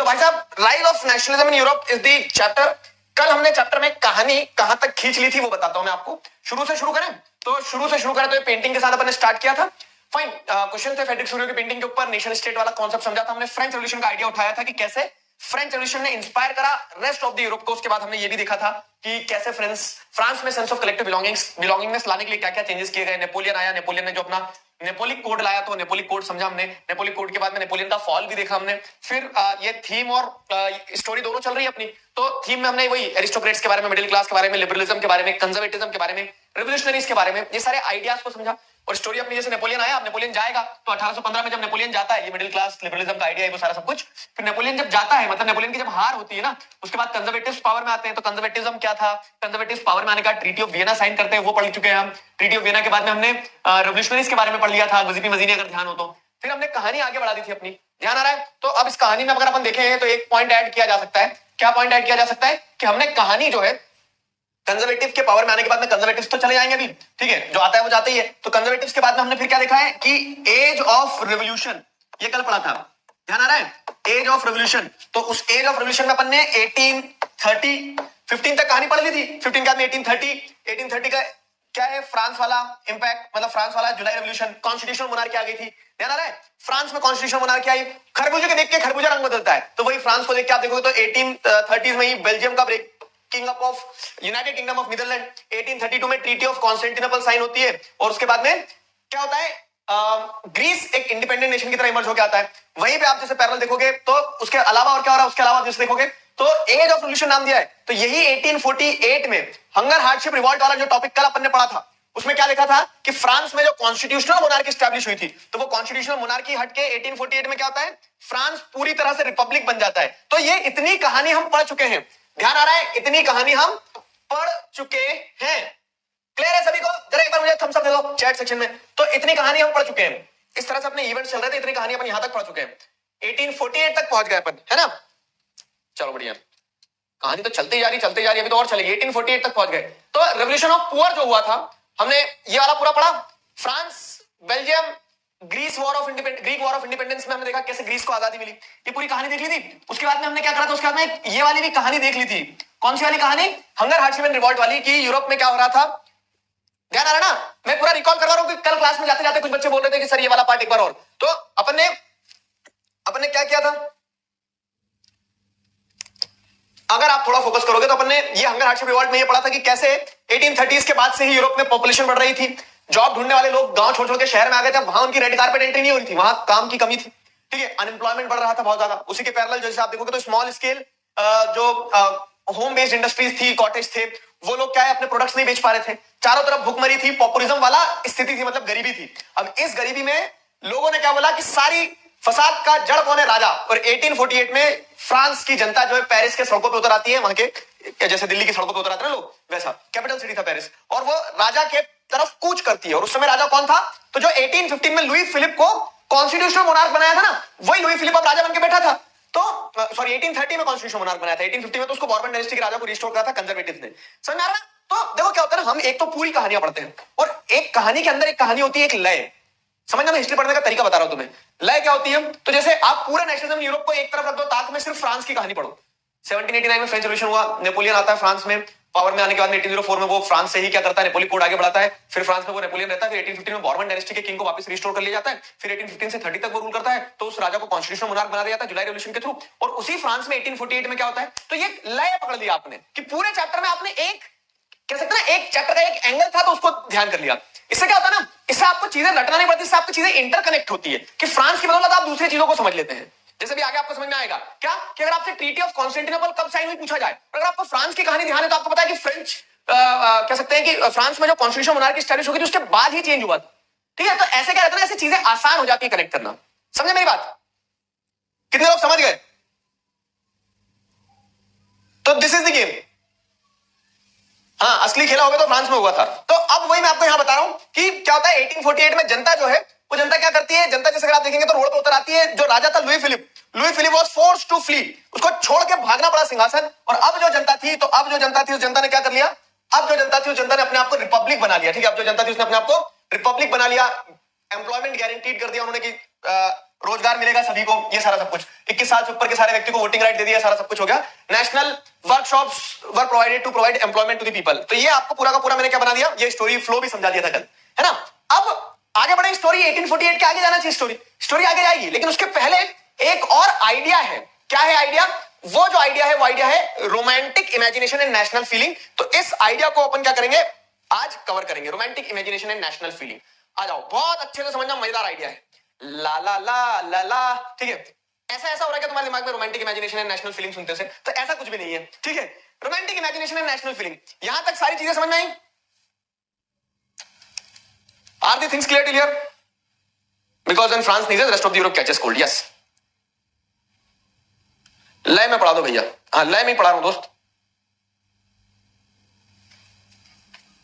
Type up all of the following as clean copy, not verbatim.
भाई साहब, rise of nationalism in Europe is the chapter. कल हमने चैप्टर में कहानी कहां तक खींच ली थी वो बताता हूं मैं आपको। शुरू से शुरू करें तो ये पेंटिंग के साथ अपन ने स्टार्ट किया था। फाइन, क्वेश्चन थे फ्रेडरिक सूरियो की पेंटिंग के ऊपर, नेशन स्टेट वाला कॉन्सेप्ट समझा था हमने, फ्रेंच रेवोल्यूशन का आइडिया उठाया था कि कैसे फ्रेंच रेवोल्यूशन ने इंस्पायर करा रेस्ट ऑफ द यूरोप को। उसके बाद हमने ये भी देखा था कि कैसे फ्रांस में सेंस ऑफ कलेक्टिव बिलोंगिंगनेस लाने के लिए क्या क्या चेंजेस किए गए। नेपोलियन आया, नेपोलियन ने जो अपना नेपोलिक कोड लाया तो नेपोलिक कोड समझा हमने। नेपोलिक कोड के बाद में नेपोलियन का फॉल भी देखा हमने। फिर ये थीम और स्टोरी दोनों चल रही है अपनी। तो थीम में हमने वही एरिस्टोक्रेट्स के बारे में, मिडिल क्लास के बारे में, लिबरलिज्म के बारे में, कंजर्वेटिज्म के बारे में, रिवोल्यूशनरीज के बारे में, ये सारे आइडियाज को समझा। और स्टोरी अपनी जैसे नेपोलियन आया, अब नेपोलियन जाएगा तो 1815 में जब नेपोलियन जाता है, ये मिडिल क्लास लिबरलिज्म का आइडिया है वो सारा सब कुछ। फिर नेपोलियन जब जाता है, मतलब नेपोलियन की जब हार होती है ना, उसके बाद कंजर्वेटिव्स पावर में आते हैं। तो कंजर्वेटिज्म क्या था, कंजर्वेटिव्स पावर में आने का ट्रीटी ऑफ वियना साइन करते हैं, वो पढ़ चुके हैं हम। ट्रीटी ऑफ वियना के बाद में हमने रिवोल्यूशनरीज के बारे में पढ़ लिया था, गजीबी मजीनी अगर ध्यान हो तो। फिर हमने कहानी आगे बढ़ा दी थी अपनी, ध्यान आ रहा है। तो अब इस कहानी में अगर अपन देखें तो एक पॉइंट ऐड किया जा सकता है। क्या पॉइंट ऐड किया जा सकता है कि हमने कहानी जो है कंजर्वेटिव के पावर में आने के बाद में, कंजर्वेटिव्स तो चले जाएंगे अभी, ठीक है, जो आता है वो जाता ही है। तो कंजर्वेटिव्स के बाद में हमने फिर क्या देखा है कि एज ऑफ रेवोल्यूशन, ये कल पढ़ा था, ध्यान आ रहा है, एज ऑफ रेवोल्यूशन। तो उस एज ऑफ रेवोल्यूशन में अपन ने 1830 15 तक कहानी पढ़ ली थी। 15 के बाद में 1830 का क्या है, फ्रांस वाला इंपैक्ट, मतलब फ्रांस वाला जुलाई रेवोल्यूशन, कॉन्स्टिट्यूशनल मोनार्की आ गई थी, ध्यान आ रहा है। फ्रांस में कॉन्स्टिट्यूशनल मोनार्की आई, खरबूजे के देख के खरबूजा रंग बदलता है, तो वही फ्रांस को देख के आप देखोगे तो 1830 में ही बेल्जियम का breaking up of United Kingdom of Netherland. 1832 में ट्रीटी ऑफ कॉन्स्टेंटिनोपल साइन होती है। और उसके बाद में क्या होता है, ग्रीस एक इंडिपेंडेंट नेशन की तरह इमर्ज होकर आता है। वहीं पे आप जैसे पैरेलल देखोगे तो उसके अलावा और क्या हो रहा है, उसके अलावा जैसे देखोगे तो एज ऑफ रेवोल्यूशन नाम दिया है। तो यही 1848 में हंगर हार्डशिप रिवॉल्ट वाला जो टॉपिक कल अपन ने पढ़ा था, उसमें क्या लिखा था कि फ्रांस में जो कॉन्स्टिट्यूशनल मोनार्की स्टैब्लिश हुई थी, तो वो कॉन्स्टिट्यूशनल मोनार्की हटके 1848 में क्या होता है, फ्रांस पूरी तरह से रिपब्लिक बन जाता है। तो ये इतनी कहानी हम पढ़ चुके हैं, ध्यान आ रहा है, इतनी कहानी हम पढ़ चुके हैं। क्लियर है सभी को? जरा एक बार मुझे थम्स अप दे दो चैट सेक्शन में। तो इतनी कहानी हम पढ़ चुके हैं, इस तरह से अपने इवेंट चल रहे थे, इतनी कहानी अपन यहां तक पढ़ चुके हैं। 1848 तक पहुंच गए अपन, है ना। चलो बढ़िया, कहानी तो चलती जा रही, अभी तो और चलेगी। 1848 तक पहुंच गए। तो रेवोल्यूशन ऑफ पुअर जो हुआ था, हमने ये वाला पूरा पढ़ा। France, Belgium, Greek war of independence में हमने देखा कैसे ग्रीस को आजादी मिली, ये पूरी कहानी देख ली थी। उसके बाद में हमने क्या करा था, उसके बाद में ये वाली भी कहानी देख ली थी। कौन सी वाली कहानी, हंगर हार्डशिप एंड रिवॉल्ट वाली, कि यूरोप में क्या हो रहा था। ध्यान आ रहा ना, मैं पूरा रिकॉल कर रहा हूं कि कल क्लास में जाते जाते कुछ बच्चे बोल रहे थे कि सर ये वाला पार्ट एक बार और। तो अपन ने क्या किया था, अगर आप थोड़ा फोकस करोगे तो अपन ने ये हंगर हार्डशिप रिवॉल्ट में ये पढ़ा था कि कैसे 1830s के बाद से ही यूरोप में पॉपुलेशन बढ़ रही थी। जॉब ढूंढने वाले लोग गांव छोड़ छोड़ के शहर में आ गए थे, वहां उनकी रेड कारपेट एंट्री नहीं हो रही थी, वहां काम की कमी थी, ठीक है, अनएम्प्लॉयमेंट बढ़ रहा था बहुत ज्यादा। उसी के पैरेलल जैसे आप देखोगे तो स्मॉल स्केल जो होम बेस्ड इंडस्ट्रीज थी, कॉटेज थे, वो लोग क्या है अपने प्रोडक्ट्स नहीं बेच पा रहे थे। चारों तरफ भुखमरी थी, पॉपुलिज्म वाला स्थिति थी, मतलब गरीबी थी। अब इस गरीबी में लोगों ने क्या बोला कि सारी फसाद का जड़ कौन है, राजा। और 1848 में फ्रांस की जनता जो है पेरिस के सड़कों पे उतर आती है, वहां के जैसे दिल्ली की सड़कों पे उतर आते हैं लोग, वैसा कैपिटल सिटी था पेरिस, और वो राजा के तरफ कूच करती है। और उस समय राजा कौन था, तो जो 1815 में लुई फिलिप को कॉन्स्टिट्यूशनल मोनार्क बनाया था ना, वही लुई फिलिप अब राजा बन के बैठा था। तो सॉरी 1830 में कॉन्स्टिट्यूशनल मोनार्क बनाया था, 1850 में तो उसको बॉर्बन डायनेस्टी के राजा को रिस्टोर करा था कंजर्वेटिव्स ने। समझ में आ रहा है? तो देखो क्या होता है ना, हम एक तो पूरी कहानियां पढ़ते हैं, और एक कहानी के अंदर एक कहानी होती है, एक लय। समझना, मैं हिस्ट्री पढ़ने का तरीका बता रहा हूं तुम्हें। लय क्या होती है, तो जैसे आप पूरे नेशनलिज्म यूरोप को एक तरफ रख दो, ताक में सिर्फ फ्रांस की कहानी पढ़ो। 1789 में फ्रेंच रेवोल्यूशन हुआ, नेपोलियन आता है फ्रांस में, पावर में आने के बाद 1804 में वो फ्रांस से ही क्या करता है, नेपोलियन कोड आगे बढ़ाता है। फिर फ्रांस में वो नेपोलियन रहता है, फिर 1815 में बॉर्बन डायनेस्टी के किंग को वापस रिस्टोर कर लिया जाता है। फिर 1815 से 30 तक वो रूल करता है, तो उस राजा को कॉन्स्टिट्यूशनल मोनार्क बना दिया जाता है जुलाई रेवोल्यूशन के थ्रू। और उसी फ्रांस में 1848 में क्या होता है, तो ये लय पकड़ लिया आपने कि पूरे चैप्टर में आपने एक कह सकते हैं एक चैप्टर का एक एंगल था तो उसको ध्यान कर लिया। इससे क्या होता है ना, इससे आपको चीजें रटना नहीं पड़ती, इससे आपको चीजें इंटरकनेक्ट होती है कि फ्रांस की बदौलत आप दूसरी चीजों को समझ लेते हैं। जैसे भी आगे आपको समझ में आएगा क्या, कि अगर आपसे ट्रीटी ऑफ कॉन्स्टेंटिनोपल कब साइन हुई पूछा जाए, अगर आपको फ्रांस की कहानी ध्यान है तो आपको पता है कि फ्रेंच कह सकते हैं कि फ्रांस में जो कॉन्स्टिट्यूशन मोनार्की स्टैब्लिश होगी उसके बाद ही चेंज हुआ, ठीक है। तो ऐसे क्या रहता है, ऐसी चीजें आसान हो जाती है कनेक्ट करना। समझे मेरी बात? कितने लोग समझ गए? तो दिस इज द गेम। हाँ, असली खेला होगा तो फ्रांस में हुआ था। तो अब वही मैं आपको यहां बता रहा हूं कि क्या होता है 1848 में जनता जो है वो जनता क्या करती है, जनता जैसे अगर आप देखेंगे तो रोड पर उतर आती है। जो राजा था Louis Philippe was forced to flee, उसको छोड़ के भागना पड़ा सिंहासन। और अब जो जनता थी उस जनता ने क्या कर लिया, अब जो जनता थी उस जनता ने अपने आप को रिपब्लिक बना लिया, ठीक है। अब जो जनता थी उसने अपने आप को रिपब्लिक बना लिया, एम्प्लॉयमेंट गारंटीड कर दिया उन्होंने कि रोजगार मिलेगा सभी को, ये सारा सब कुछ। 21 साल से ऊपर के सारे व्यक्ति को वोटिंग राइट दे दिया, सारा सब कुछ हो गया। National workshops were provided to provide employment to the people. तो ये आपको पूरा का पूरा मैंने क्या बना दिया, ये स्टोरी फ्लो भी समझा दिया था कल, है ना। अब आगे बढ़े, स्टोरी 1848 के आगे जाना चाहिए, स्टोरी आगे जाएगी, लेकिन उसके पहले एक और आइडिया है। क्या है आइडिया? वो जो आइडिया है वो आइडिया है romantic imagination and national feeling. तो इस आइडिया को अपन क्या करेंगे, आज कवर करेंगे, romantic imagination and national feeling. आ जाओ, बहुत अच्छे से समझना, मजेदार आइडिया है। ला ला ला ला ला, ठीक है। ऐसा हो रहा है कि तुम्हारे दिमाग में romantic imagination and national feeling सुनते से, तो ऐसा कुछ भी नहीं है, ठीक है। Romantic imagination and national feeling, यहां तक सारी चीजें समझ में आई? Are the things clear till here? Because when France sneezes, rest of the Europe catches cold. Yes. लय में पढ़ा दो भैया। हाँ, लय में पढ़ा रहा हूं दोस्त,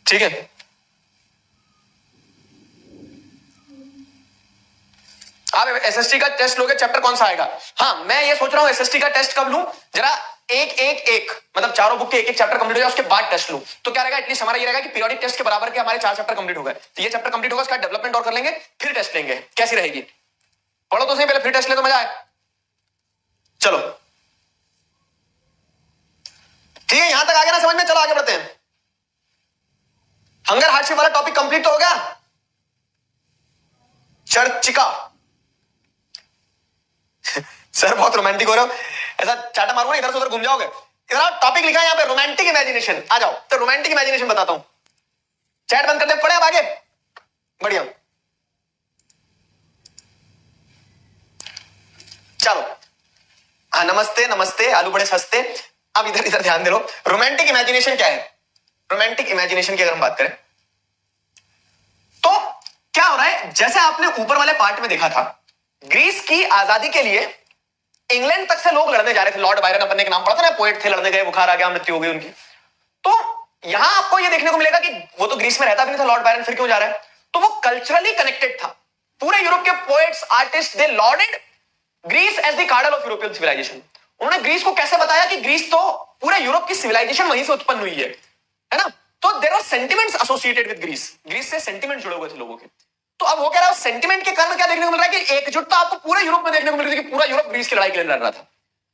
ठीक है। आप एसएसटी का टेस्ट लोगे, चैप्टर कौन सा आएगा? हाँ, मैं ये सोच रहा हूं एसएसटी का टेस्ट कब लूं, जरा एक मतलब चारों बुक के एक चैप्टर कंप्लीट हो जाए, उसके बाद टेस्ट लूं। तो क्या रहेगा, एटलीस्ट हमारा ये रहेगा कि पीरियोडिक टेस्ट के बराबर के हमारे 4 चैप्टर कंप्लीट हो गए। तो ये चैप्टर कंप्लीट होगा, उसका डेवलपमेंट और कर लेंगे, फिर टेस्ट लेंगे। कैसी रहेगी? पढ़ो तो सही पहले, फिर टेस्ट ले तो मजा आए। चलो ठीक है, यहां तक आ गया ना समझ में? चलो आगे बढ़ते हैं। हंगर हार्डशिप वाला टॉपिक कंप्लीट तो हो गया। चर्चिका सर बहुत रोमांटिक हो रहे हो, ऐसा चाटा मारूंगा इधर से उधर घूम जाओगे। इधर टॉपिक लिखा है यहाँ पे रोमांटिक इमेजिनेशन। आ जाओ, तो रोमांटिक इमेजिनेशन बताता हूं। चैट बंद कर दे, पढ़े अब आगे, बढ़िया। चलो, हाँ, नमस्ते नमस्ते, आलू बड़े सस्ते। अब इधर ध्यान दे लो, रोमांटिक इमेजिनेशन क्या है। रोमांटिक इमेजिनेशन की अगर हम बात करें तो क्या हो रहा है, जैसे आपने ऊपर वाले पार्ट में देखा था, ग्रीस की आजादी के लिए इंग्लैंड तक से लोग लड़ने जा रहे थे। लॉर्ड बायरन अपन ने एक नाम पढ़ा था ना, पोएट थे, लड़ने गए, बुखार आ गया, मृत्यु हो गई उनकी। तो यहां आपको यह देखने को मिलेगा कि वो तो ग्रीस में रहता भी नहीं था लॉर्ड बायरन, फिर क्यों जा रहा है? तो वो कल्चरली कनेक्टेड था। पूरे यूरोप के poets, artist, they lauded Greece as the cradle of European civilisation. उन्होंने ग्रीस को कैसे बताया कि ग्रीस तो पूरे यूरोप की सिविलाइजेशन वहीं से उत्पन्न हुई है ना। तो there are sentiments associated with Greece, Greece से सेंटिमेंट जुड़े हुए थे लोगों के। तो अब वो कह रहा है सेंटिमेंट के कारण क्या देखने को मिल रहा है कि एकजुटता आपको पूरे यूरोप में देखने को मिल रही थी, कि पूरा यूरोप ग्रीस की लड़ाई के लिए लड़ रहा था।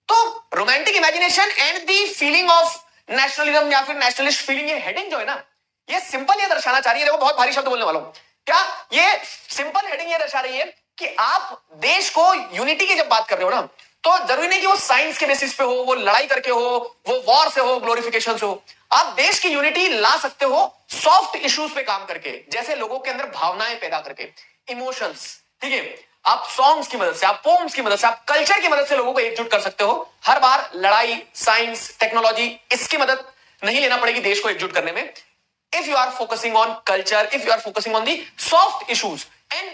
तो romantic imagination and the feeling of nationalism या फिर नेशनलिस्ट फीलिंग, ये हेडिंग जो है ना, ये सिंपल ये दर्शाना चाह रही है। देखो बहुत भारी शब्द बोलने वाला हूं, क्या ये सिंपल हेडिंग ये दर्शा रही है कि आप देश को यूनिटी की जब बात कर रहे हो ना, तो जरूरी नहीं कि वो साइंस के बेसिस पे हो, वो लड़ाई करके हो, वो वॉर से हो, ग्लोरिफिकेशन से हो। आप देश की यूनिटी ला सकते हो सॉफ्ट इश्यूज पे काम करके, जैसे लोगों के अंदर भावनाएं पैदा करके, इमोशंस, ठीक है। आप सॉन्ग्स की मदद से, आप पोम्स की मदद से, आप कल्चर की मदद से लोगों को एकजुट कर सकते हो। हर बार लड़ाई, साइंस, टेक्नोलॉजी, इसकी मदद नहीं लेना पड़ेगी देश को एकजुट करने में। If you are focusing on culture, if you are focusing on the soft issues and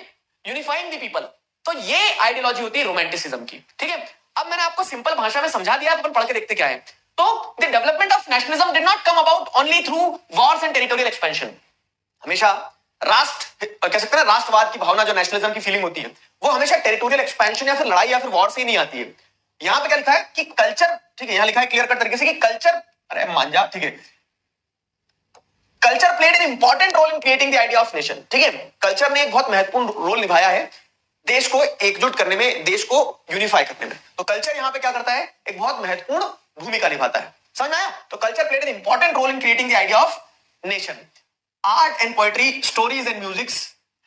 unifying the people, तो ये आइडियोलॉजी होती है रोमांटिसिज्म की, ठीक है। अब मैंने आपको सिंपल भाषा में समझा दिया, अपन पढ़ के देखते क्या है। तो the development of nationalism did not come about only through Wars and territorial expansion. हमेशा राष्ट्र, कह सकते हैं राष्ट्रवाद की भावना, जो नेशनलिज्म की फीलिंग होती है, वो हमेशा टेरिटोरियल एक्सपेंशन या फिर लड़ाई या फिर वॉर से ही नहीं आती है। यहां पे क्या लिखा है कि कल्चर, ठीक है, यहां लिखा है क्लियर कट तरीके से कि कल्चर, अरे मान जा, ठीक है, culture played an important role in creating the idea of nation, ठीक है। कल्चर ने एक बहुत महत्वपूर्ण रोल निभाया है देश को एकजुट करने में, देश को यूनिफाई करने में। तो कल्चर यहां पे क्या करता है, एक बहुत महत्वपूर्ण भूमिका निभाता है। समझ आया? तो culture played an important role in creating the idea of nation. Art and poetry, stories and musics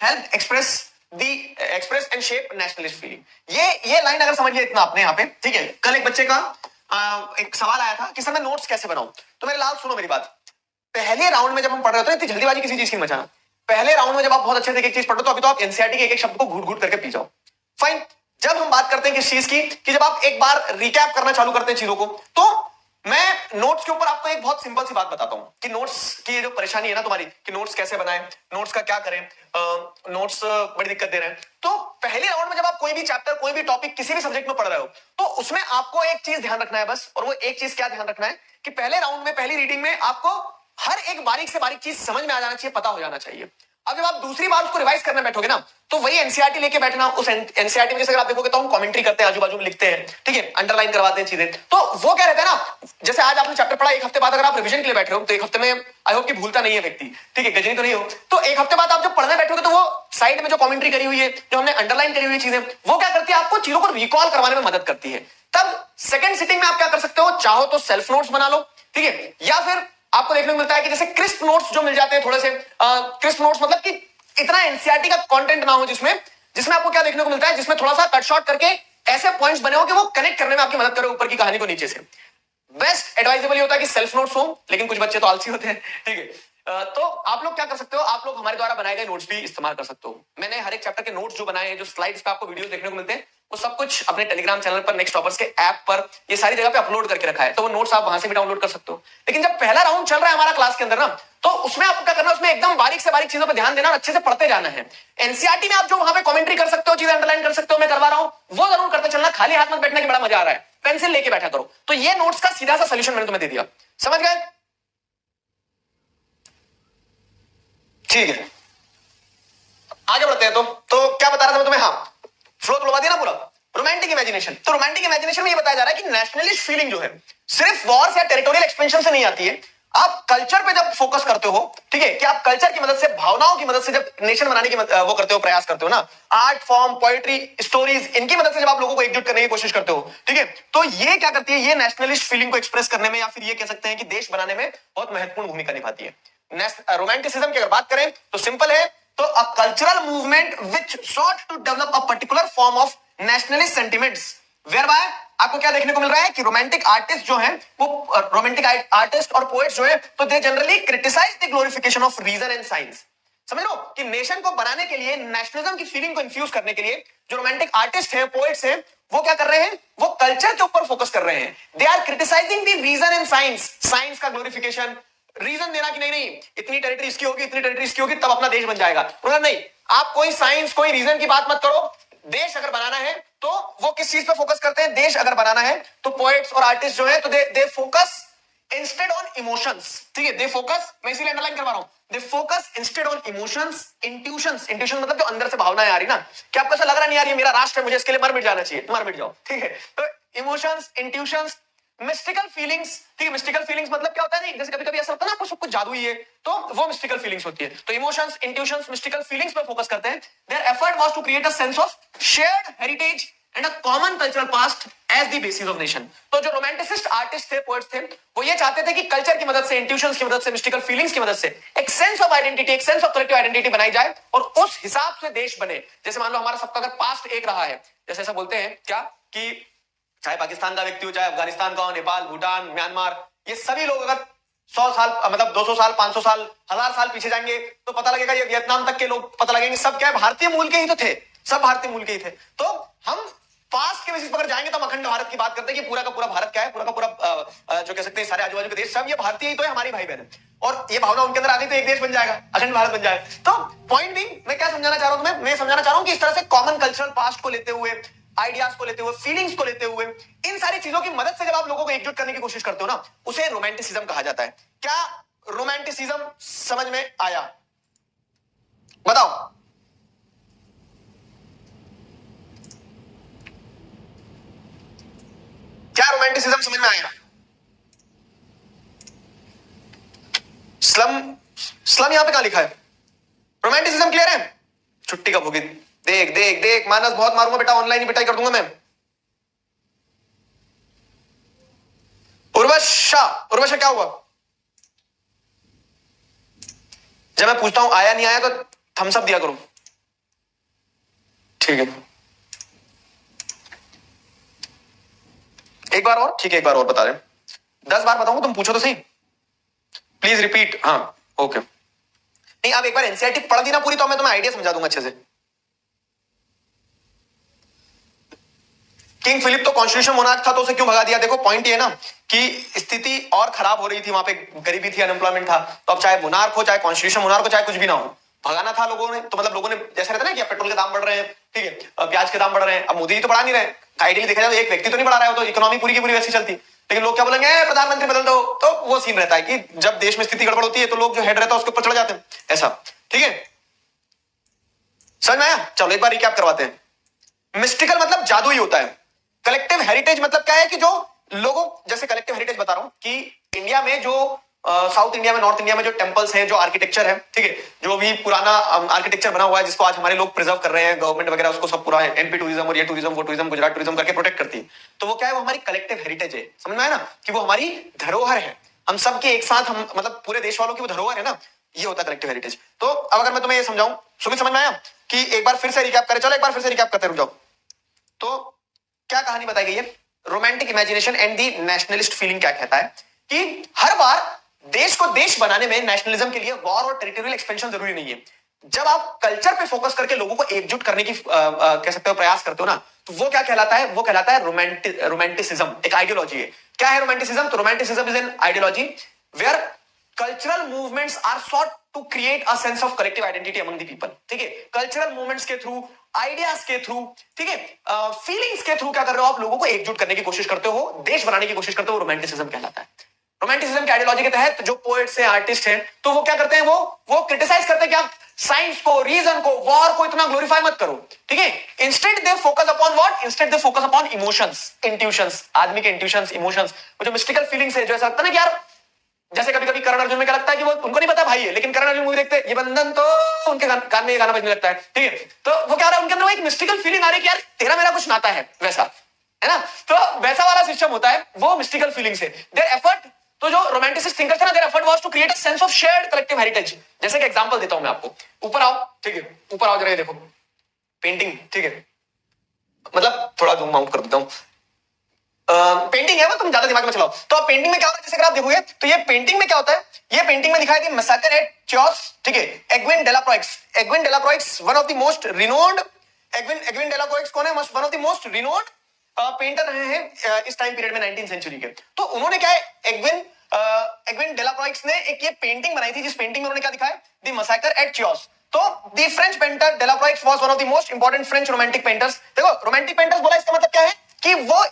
help express and shape nationalist feeling. ये लाइन अगर समझिए इतना आपने यहाँ पे, ठीक है। कल एक बच्चे का एक सवाल आया था कि सर मैं नोट्स कैसे बनाऊं। तो मेरे लाल सुनो मेरी बात, पहले राउंड में जब हम पढ़ रहे होते हैं, इतनी जल्दीबाजी किसी चीज की मचाना। पहले राउंड में जब आप बहुत अच्छे से एक चीज पढ़ो, तो अभी तो आप एनसीईआरटी के एक शब्द को घूट घूट करके पी जाओ, फाइन। जब हम बात करते हैं किस चीज की, कि जब आप एक बार रिकैप करना चालू करते हैं चीजों को, तो मैं नोट्स के ऊपर आपको एक बहुत सिंपल सी बात बताता हूं कि नोट्स की जो परेशानी है ना तुम्हारी, कि नोट्स कैसे बनाएं, नोट्स का क्या करें, नोट्स बड़ी दिक्कत दे रहे हैं। तो पहले राउंड में जब आप कोई भी चैप्टर, कोई भी टॉपिक किसी भी सब्जेक्ट में पढ़ रहे हो, तो उसमें आपको एक चीज ध्यान रखना है बस। और वो एक चीज क्या ध्यान रखना है कि पहले राउंड में, पहली रीडिंग में आपको हर एक बारीक से बारीक चीज समझ में आ जाना चाहिए, पता हो जाना चाहिए। अब जब आप दूसरी बार उसको रिवाइज करने बैठोगे ना, तो वही एनसीईआरटी लेके बैठना, उस एनसीईआरटी में जैसे अगर आप देखोगे तो हम कमेंट्री करते हैं, आजू बाजू में लिखते हैं, ठीक है, अंडरलाइन करवाते हैं चीजें, तो वो क्या रहता है ना, जैसे आज आपने चैप्टर पढ़ा, एक हफ्ते बाद अगर आप रिवीजन के लिए बैठ रहे हो तो एक हफ्ते में आई होप कि भूलता नहीं है व्यक्ति, ठीक है, गजनी तो नहीं हो, तो एक हफ्ते बाद आप जब पढ़ने बैठोगे तो वो साइड में जो कमेंट्री करी हुई है, जो हमने अंडरलाइन करी हुई चीजें, वो क्या करती है, आपको चीजों को रिकॉल करवाने में मदद करती है। तब सेकंड सिटिंग में आप क्या कर सकते हो, चाहो तो सेल्फ नोट्स बना लो, ठीक है, या फिर आपको देखने को मिलता है कि जैसे क्रिस्प नोट्स जो मिल जाते हैं, थोड़े से क्रिस्प नोट्स मतलब कि इतना एनसीईआरटी का कंटेंट ना हो, जिसमें आपको क्या देखने को मिलता है, जिसमें थोड़ा सा कट शॉर्ट करके ऐसे पॉइंट्स बने हो कि वो कनेक्ट करने में आपकी मदद करे ऊपर की कहानी को नीचे से। बेस्ट एडवाइजेबल होता है कि सेल्फ नोट्स हो, लेकिन कुछ बच्चे तो आलसी होते हैं, ठीक है, तो आप लोग क्या कर सकते हो, आप लोग हमारे द्वारा बनाए गए नोट्स भी इस्तेमाल कर सकते हो। मैंने हर एक चैप्टर के नोट्स जो बनाए हैं, जो स्लाइड्स पे आपको वीडियो देखने को मिलते हैं, वो सब कुछ अपने टेलीग्राम चैनल पर, नेक्स्ट टॉपर्स के ऐप पर, ये सारी जगह पे अपलोड करके रखा है, तो वो नोट्स आप वहां से भी डाउनलोड कर सकते हो। लेकिन जब पहला राउंड चल रहा है हमारा क्लास के अंदर ना, तो उसमें आपको क्या करना है, उसमें एकदम बारीक से बारीक चीजों पर ध्यान देना और अच्छे से पढ़ते जाना है। एनसीईआरटी में आप जो वहां पे कमेंट्री कर सकते हो, चीजें अंडरलाइन कर सकते हो, मैं करवा रहा हूं, वो जरूर करते चलना, खाली हाथ मत बैठने के बड़ा मजा आ रहा है, पेंसिल लेके बैठा करो। तो ये नोट्स का सीधा सा सोल्यूशन मैंने तुम्हें दे दिया, समझ गए, ठीक है, आगे बढ़ते हैं। तो क्या बता रहा था मैं तुम्हें, हाँ, फ्लो तोड़वा दिया ना पूरा। रोमांटिक इमेजिनेशन, तो रोमांटिक इमेजिनेशन में ये बताया जा रहा है कि नेशनलिस्ट फीलिंग जो है सिर्फ वॉर्स या टेरिटोरियल एक्सपेंशन से नहीं आती है, आप कल्चर पे जब फोकस करते हो, ठीक है, कि आप कल्चर की मदद से, भावनाओं की मदद से जब नेशन बनाने की वो करते हो, प्रयास करते हो ना, आर्ट फॉर्म, पोएट्री, स्टोरीज, इनकी मदद से जब आप लोगों को एकजुट करने की कोशिश करते हो, ठीक है, तो ये क्या करती है, ये नेशनलिस्ट फीलिंग को एक्सप्रेस करने में, या फिर ये कह सकते हैं कि देश बनाने में बहुत महत्वपूर्ण भूमिका निभाती है। रोमांटिसिज्म की अगर बात करें तो सिंपल है, तो a cultural movement which sought to develop a particular form of nationalist sentiments, whereby आपको क्या देखने को मिल रहा है कि रोमांटिक आर्टिस्ट जो है, वो रोमांटिक आर्टिस्ट और पोएट्स जो है, तो they generally criticise the glorification of reason and science. समझ लो कि नेशन को बनाने के लिए, नेशनलिज्म की फीलिंग को इन्फ्यूज करने के लिए जो रोमांटिक आर्टिस्ट हैं, पोएट्स हैं, वो क्या कर रहे हैं, वो कल्चर के ऊपर फोकस कर रहे हैं। They are criticising the reason and science, science का ग्लोरिफिकेशन, रीजन देना कि नहीं नहीं इतनी टेरिटरी इसकी होगी, इतनी टेरिटरी इसकी होगी, तब अपना देश बन जाएगा। मतलब नहीं, आप कोई साइंस, कोई रीजन की बात मत करो, देश अगर बनाना है तो वो किस चीज पे फोकस करते हैं, देश अगर बनाना है तो पोएट्स और आर्टिस्ट जो है, तो they focus instead on emotions, ठीक है, दे फोकस, मैं इसीलिए अंडरलाइन करवा रहा हूं, they focus instead on emotions, intuitions, intuition मतलब जो अंदर से भावनाएं आ रही ना, कि आपको ऐसा लग रहा नहीं यार ये मेरा राष्ट्र है, मुझे इसके लिए मर मिट जाना चाहिए, मर मिट जाओ, ठीक है, तो इमोशंस, इंट्यूशंस, मिस्टिकल फीलिंग्स, ठीक है, मिस्टिकल फीलिंग्स मतलब क्या होता है, नहीं जैसे कभी कभी ऐसा होता है ना आपको सब कुछ जादू ही है, तो वो मिस्टिकल फीलिंग्स होती है। तो इमोशंस, इंट्यूशंस, मिस्टिकल फीलिंग्स पे फोकस करते हैं। Their effort was to create a sense of shared heritage and a common cultural past as the basis of nation. तो जो रोमांटिसिस्ट आर्टिस्ट थे, पोएट्स थे, वो ये चाहते थे कि कल्चर की मदद से, इंट्यूशंस की मदद से, मिस्टिकल फीलिंग्स की मदद से एक सेंस ऑफ आइडेंटिटी, एक सेंस ऑफ कलेक्टिव आइडेंटिटी बनाई जाए और उस हिसाब से देश बने। जैसे मान लो हमारा सबका अगर पास्ट एक रहा है, जैसे ऐसा बोलते हैं क्या कि चाहे पाकिस्तान का व्यक्ति हो, चाहे अफगानिस्तान का हो, नेपाल, भूटान, म्यांमार, ये सभी लोग अगर 100 साल, मतलब 200 साल, 500 साल, 1000 साल पीछे जाएंगे तो पता लगेगा ये वियतनाम तक के लोग पता लगेंगे, सब क्या है, भारतीय मूल के ही तो थे, सब भारतीय मूल के ही थे। तो हम पास्ट के बेसिस पर अगर जाएंगे तो हम अखंड भारत की बात करते हैं कि पूरा का पूरा भारत क्या है, पूरा का पूरा जो कह सकते हैं सारे आजू बाजू के देश, सब ये भारतीय ही तो है, हमारी भाई बहन, और ये भावना उनके अंदर आ गई तो एक देश बन जाएगा, अखंड भारत बन जाएगा। तो पॉइंट भी मैं क्या समझाना चाह रहा हूं तुम्हें, मैं समझाना चाह रहा हूं कि इस तरह से कॉमन कल्चरल पास्ट को लेते हुए, आइडियाज को लेते हुए, फीलिंग्स को लेते हुए, इन सारी चीजों की मदद से जब आप लोगों को एकजुट करने की कोशिश करते हो ना, उसे रोमांटिसिज्म कहा जाता है। क्या रोमांटिसिज्म समझ में आया, बताओ, क्या रोमांटिसिज्म समझ में आया? स्लम, स्लम यहां पे कहां लिखा है? रोमांटिसिज्म क्लियर है? छुट्टी कब होगी? देख देख देख, मानस बहुत मारूंगा बेटा, ऑनलाइन ही पिटाई कर दूंगा मैं। उर्वशा, उर्वशा क्या हुआ? जब मैं पूछता हूं आया नहीं आया तो थम्स अप दिया करो, ठीक है, एक बार और, ठीक है, एक बार और बता रहे, 10 बार बताऊंगा, तुम पूछो तो सही, प्लीज रिपीट, हाँ, ओके। नहीं, आप एक बार एनसीईआरटी पढ़ दी ना पूरी, तो मैं तुम्हें आइडिया समझा दूंगा अच्छे से। किंग फिलिप तो कॉन्स्टिट्यूशन मोनार्क था, तो उसे क्यों भगा दिया? देखो पॉइंट ये ना कि स्थिति और खराब हो रही थी, वहां पे गरीबी थी, अनएम्प्लॉयमेंट था, तो अब चाहे मोनार्क हो, चाहे कॉन्स्टिट्यूशन मोनार्क हो, चाहे कुछ भी ना हो, भगाना था लोगों ने। तो मतलब लोगों ने, जैसे रहता है ना कि पेट्रोल के दाम बढ़ रहे हैं, ठीक है, प्याज के दाम बढ़ रहे हैं, अब मोदी तो बढ़ा नहीं रहे, आइडियली देखा जाए तो एक व्यक्ति तो नहीं बढ़ा रहा है, तो इकोनॉमी पूरी की पूरी वैसी चलती, लेकिन लोग क्या बोलेंगे, प्रधानमंत्री बदल दो, तो वो सीन रहता है कि जब देश में स्थिति गड़बड़ होती है तो लोग जो हेड रहता है उसके ऊपर चढ़ जाते हैं, ऐसा, ठीक है। समझ में आया? चलो एक बार रिकैप करवाते हैं। मिस्टिकल मतलब जादू ही होता है। कलेक्टिव हेरिटेज मतलब क्या है कि जो लोगों, जैसे कलेक्टिव हेरिटेज बता रहा हूं कि इंडिया में जो साउथ इंडिया में, नॉर्थ इंडिया में जो टेंपल्स हैं, जो आर्किटेक्चर है, ठीक है, जो भी पुराना आर्किटेक्चर बना हुआ है जिसको आज हमारे लोग प्रिजर्व कर रहे हैं, गवर्नमेंट वगैरह उसको सब पूरा एमपी टूरिज्म और ये टूरिज्म वो टूरिज्म गुजरात टूरिज्म करके प्रोटेक्ट करती है। तो वो क्या है, वो हमारी कलेक्टिव हेरिटेज है। समझ में आया ना कि वो हमारी धरोहर है, हम सबके एक साथ, हम मतलब पूरे देश वालों की वो धरोहर है ना, ये होता है कलेक्टिव हेरिटेज। तो अब अगर मैं तुम्हें ये समझाऊं, सुबह समझ में आया कि एक बार फिर से रिकैप करें? चलो एक बार फिर से रिकैप करते रुक जाओ। तो क्या कहानी बताई गई है? Romantic imagination and the nationalist feeling क्या कहता है कि हर बार देश को देश बनाने में नेशनलिज्म के लिए वॉर और टेरिटोरियल एक्सपेंशन जरूरी नहीं है। जब आप कल्चर पे फोकस करके लोगों को एकजुट करने की कह सकते हो प्रयास करते हो ना, तो वो क्या कहलाता है? वो कहलाता है रोमांटिसिज्म। एक आइडियोलॉजी है। क्या है रोमांटिसिज्म? तो romanticism is an ideology where cultural movements are sought to create a sense of collective identity among the people. ठीक है, कल्चरल मूवमेंट्स के थ्रू, आइडियाज के थ्रू, ठीक है, फीलिंग्स के थ्रू क्या कर रहे हो आप? लोगों को एकजुट करने की कोशिश करते हो, देश बनाने की कोशिश करते हो। रोमांटिसिज्म कहलाता है। रोमांटिसिज्म की आइडियोलॉजी के तहत जो पोएट्स हैं, आर्टिस्ट हैं, तो वो क्या करते हैं? वो क्रिटिसाइज करते हैं कि आप साइंस को, रीजन को, वॉर को इतना ग्लोरीफाई मत करो। ठीक है, instead they focus upon what? Instead they focus upon emotions, intuitions, आदमी के इंट्यूशंस, इमोशंस, वो जो मिस्टिकल फीलिंग्स है, जो ऐसा लगता है ना कि यार, जैसे कभी कभी करण अर्जुन में क्या लगता है कि वो उनको नहीं पता भाई है, लेकिन करण अर्जुन मूवी देखते ये बंधन, तो उनके कान में ये गाना बजने लगता है। ठीक है, तो वो क्या हो रहा है, उनके अंदर एक मिस्टिकल फीलिंग आ रही है कि यार तेरा मेरा कुछ नाता है, वैसा है ना। तो वैसा वाला सिस्टम होता है, वो मिस्टिकल फीलिंग्स है। देयर एफर्ट, तो जो रोमांटिसिस्ट थिंकर्स थे ना, their effort was to create a sense of shared collective heritage. जैसे कि एग्जांपल देता हूं मैं आपको। ऊपर आओ, ठीक है, ऊपर आओ जरा, ये देखो पेंटिंग, ठीक है, मतलब थोड़ा जूम आउट कर देता हूं। पेंटिंग है वो, तुम ज्यादा दिमाग में चलाओ। तो पेंटिंग में क्या होता है, जैसे अगर आप देखोगे तो ये पेंटिंग में क्या होता है, ये पेंटिंग में दिखाया कि मैसेकर एट चियोस, ठीक है, Eugene Delacroix. Eugene Delacroix one of the most renowned, Eugene Delacroix कौन है? One of the most renowned painter रहे हैं इस टाइम पीरियड में, 19th सेंचुरी के। तो उन्होंने क्या है, एग्विन डेलाक्रॉइक्स ने एक ये पेंटिंग बनाई थी, जिस पेंटिंग में उन्होंने क्या दिखाया? The massacre at Chios. तो the French painter Delacroix was one of the most important French romantic painters. देखो, रोमांटिक पेंटर्स बोला, इसका मतलब क्या है कि वो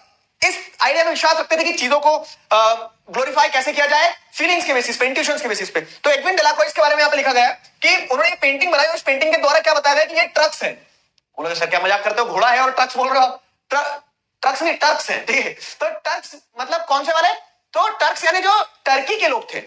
इस आइडिया में विश्वास रखते थे कि चीजों को ग्लोरीफाई कैसे किया जाए, फीलिंग्स के बेसिस पे, इंट्यूशंस के बेसिस पे। तो एग्विन डेलाक्रॉइक्स के बारे में यहां पे लिखा गया है कि उन्होंने एक पेंटिंग बनाई, उस पेंटिंग के द्वारा क्या बताया गया कि ये ट्रक्स है। बोलोगे सर क्या मजाक करते हो, घोड़ा है और ट्रक्स बोल रहे हो? ट्रक्स नहीं, टर्क्स है, ठीक है। तो टर्क्स मतलब कौन से वाले? तो टर्क्स यानी जो टर्की के लोग थे।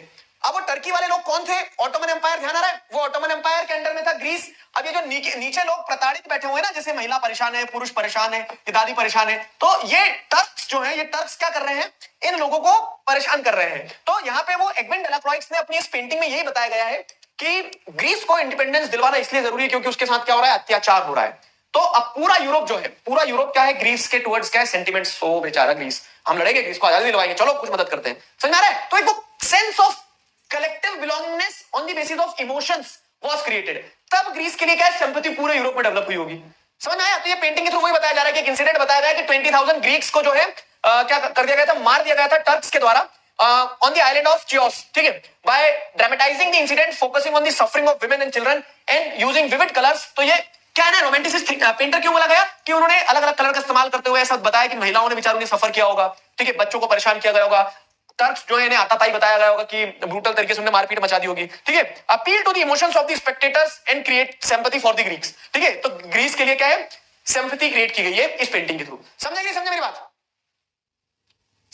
अब वो टर्की वाले लोग कौन थे? ऑटोमन एम्पायर, ध्यान आ रहा है? वो ऑटोमन एम्पायर के अंडर में था ग्रीस। अब ये जो नीचे लोग प्रताड़ित बैठे हुए हैं ना, जैसे महिला परेशान है, पुरुष परेशान है, दादी परेशान है, तो ये टर्क्स जो है, ये टर्क्स क्या कर रहे हैं? इन लोगों को परेशान कर रहे हैं। तो यहाँ पे वो एग्विन डेलाक्रॉइक्स ने अपनी इस पेंटिंग में यही बताया गया है कि ग्रीस को इंडिपेंडेंस दिलवाना इसलिए जरूरी है क्योंकि उसके साथ क्या हो रहा है? अत्याचार हो रहा है। तो अब पूरा यूरोप जो है, पूरा यूरोप क्या है? ग्रीस के टुवर्ड्स क्या है? सेंटिमेंट्स। सो बेचारा ग्रीस, हम लड़ेंगे, ग्रीस को आजादी दिलवाएंगे, चलो कुछ मदद करते हैं। समझ में आ रहा है? तो एक sense of collective belongingness on the basis of emotions was created. तब ग्रीस के लिए क्या है? सिंपैथी पूरे यूरोप में डेवलप हुई होगी। समझ में आया? तो ये पेंटिंग के थ्रू वही बताया जा रहा है कि एक इंसिडेंट बताया गया कि 20,000 ग्रीक्स को जो है क्या कर दिया गया था? मार दिया गया था टर्क्स के द्वारा on the island of Chios, ठीक है, by dramatising the incident, focusing on the suffering of women and children and using vivid colours. तो ये क्या है ना, रोमांटिसिस्ट पेंटर क्यों बोला गया? कि उन्होंने अलग अलग कलर का इस्तेमाल करते हुए ऐसा बताया कि महिलाओं ने बेचारों ने सफर किया होगा, ठीक है, बच्चों को परेशान किया गया होगा, टर्क्स जो है इन्हें आताताई बताया गया होगा कि ब्रूटल तरीके से उन्हें मारपीट मचा दी होगी, ठीक है। Appeal to the emotions of the spectators and create sympathy for the Greeks, ठीक है। तो ग्रीस के लिए क्या है? सिंपैथी क्रिएट की गई है इस पेंटिंग के थ्रू। समझे कि समझे मेरी बात?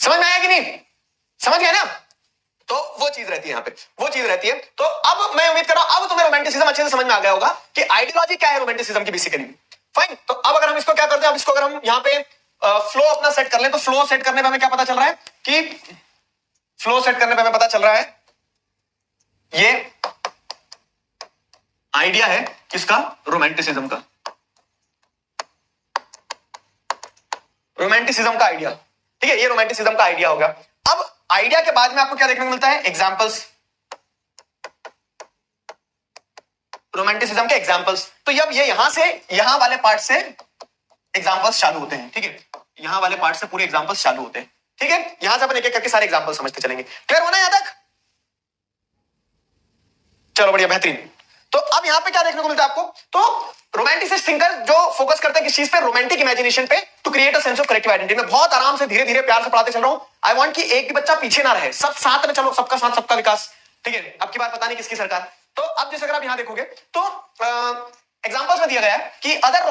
समझ में आया कि नहीं? समझ गए ना? तो वो चीज रहती है यहाँ पे, वो चीज रहती है। तो अब मैं उम्मीद कर रहा हूं अब तुम्हें रोमांटिसिज्म अच्छे से समझ में आ गया होगा कि आइडियोलॉजी क्या है रोमांटिसिज्म की बेसिकली। फाइन, तो अब अगर हम इसको क्या करते हैं, अब इसको अगर हम यहाँ पे फ्लो अपना सेट कर लें, तो फ्लो सेट करने पे हमें क्या पता चल रहा है कि फ्लो सेट करने पे हमें पता चल रहा है ये आइडिया है किसका? रोमांटिसिज्म का। रोमांटिसिज्म का आइडिया, ठीक है, ये रोमांटिसिज्म का आइडिया होगा। अब आइडिया के बाद में आपको क्या देखने को मिलता है? एग्जांपल्स, रोमांटिसिज्म के एग्जांपल्स। तो जब ये यहां से यहां वाले पार्ट से एग्जांपल्स चालू होते हैं, ठीक है, यहां वाले पार्ट से पूरे एग्जांपल्स चालू होते हैं, ठीक है। यहां से अपन एक एक करके सारे एग्जांपल समझते चलेंगे। क्लियर होना यहां तक? चलो बढ़िया, बेहतरीन। तो अब यहां पे क्या देखने को मिलता है आपको? तो रोमांटिसिस्ट थिंकर जो फोकस करते हैं किस चीज पे? रोमांटिक इमेजिनेशन पे, to create a sense of collective identity. मैं बहुत आराम से धीरे धीरे प्यार से पढ़ाते चल रहा हूं। आई वांट कि एक भी बच्चा पीछे ना रहे, सब साथ में चलो, सबका साथ सबका विकास, ठीक है। अब की बार पता नहीं किसकी सरकार। तो अब जैसे अगर आप यहां देखोगे तो एग्जांपल्स में दिया गया है कि अदर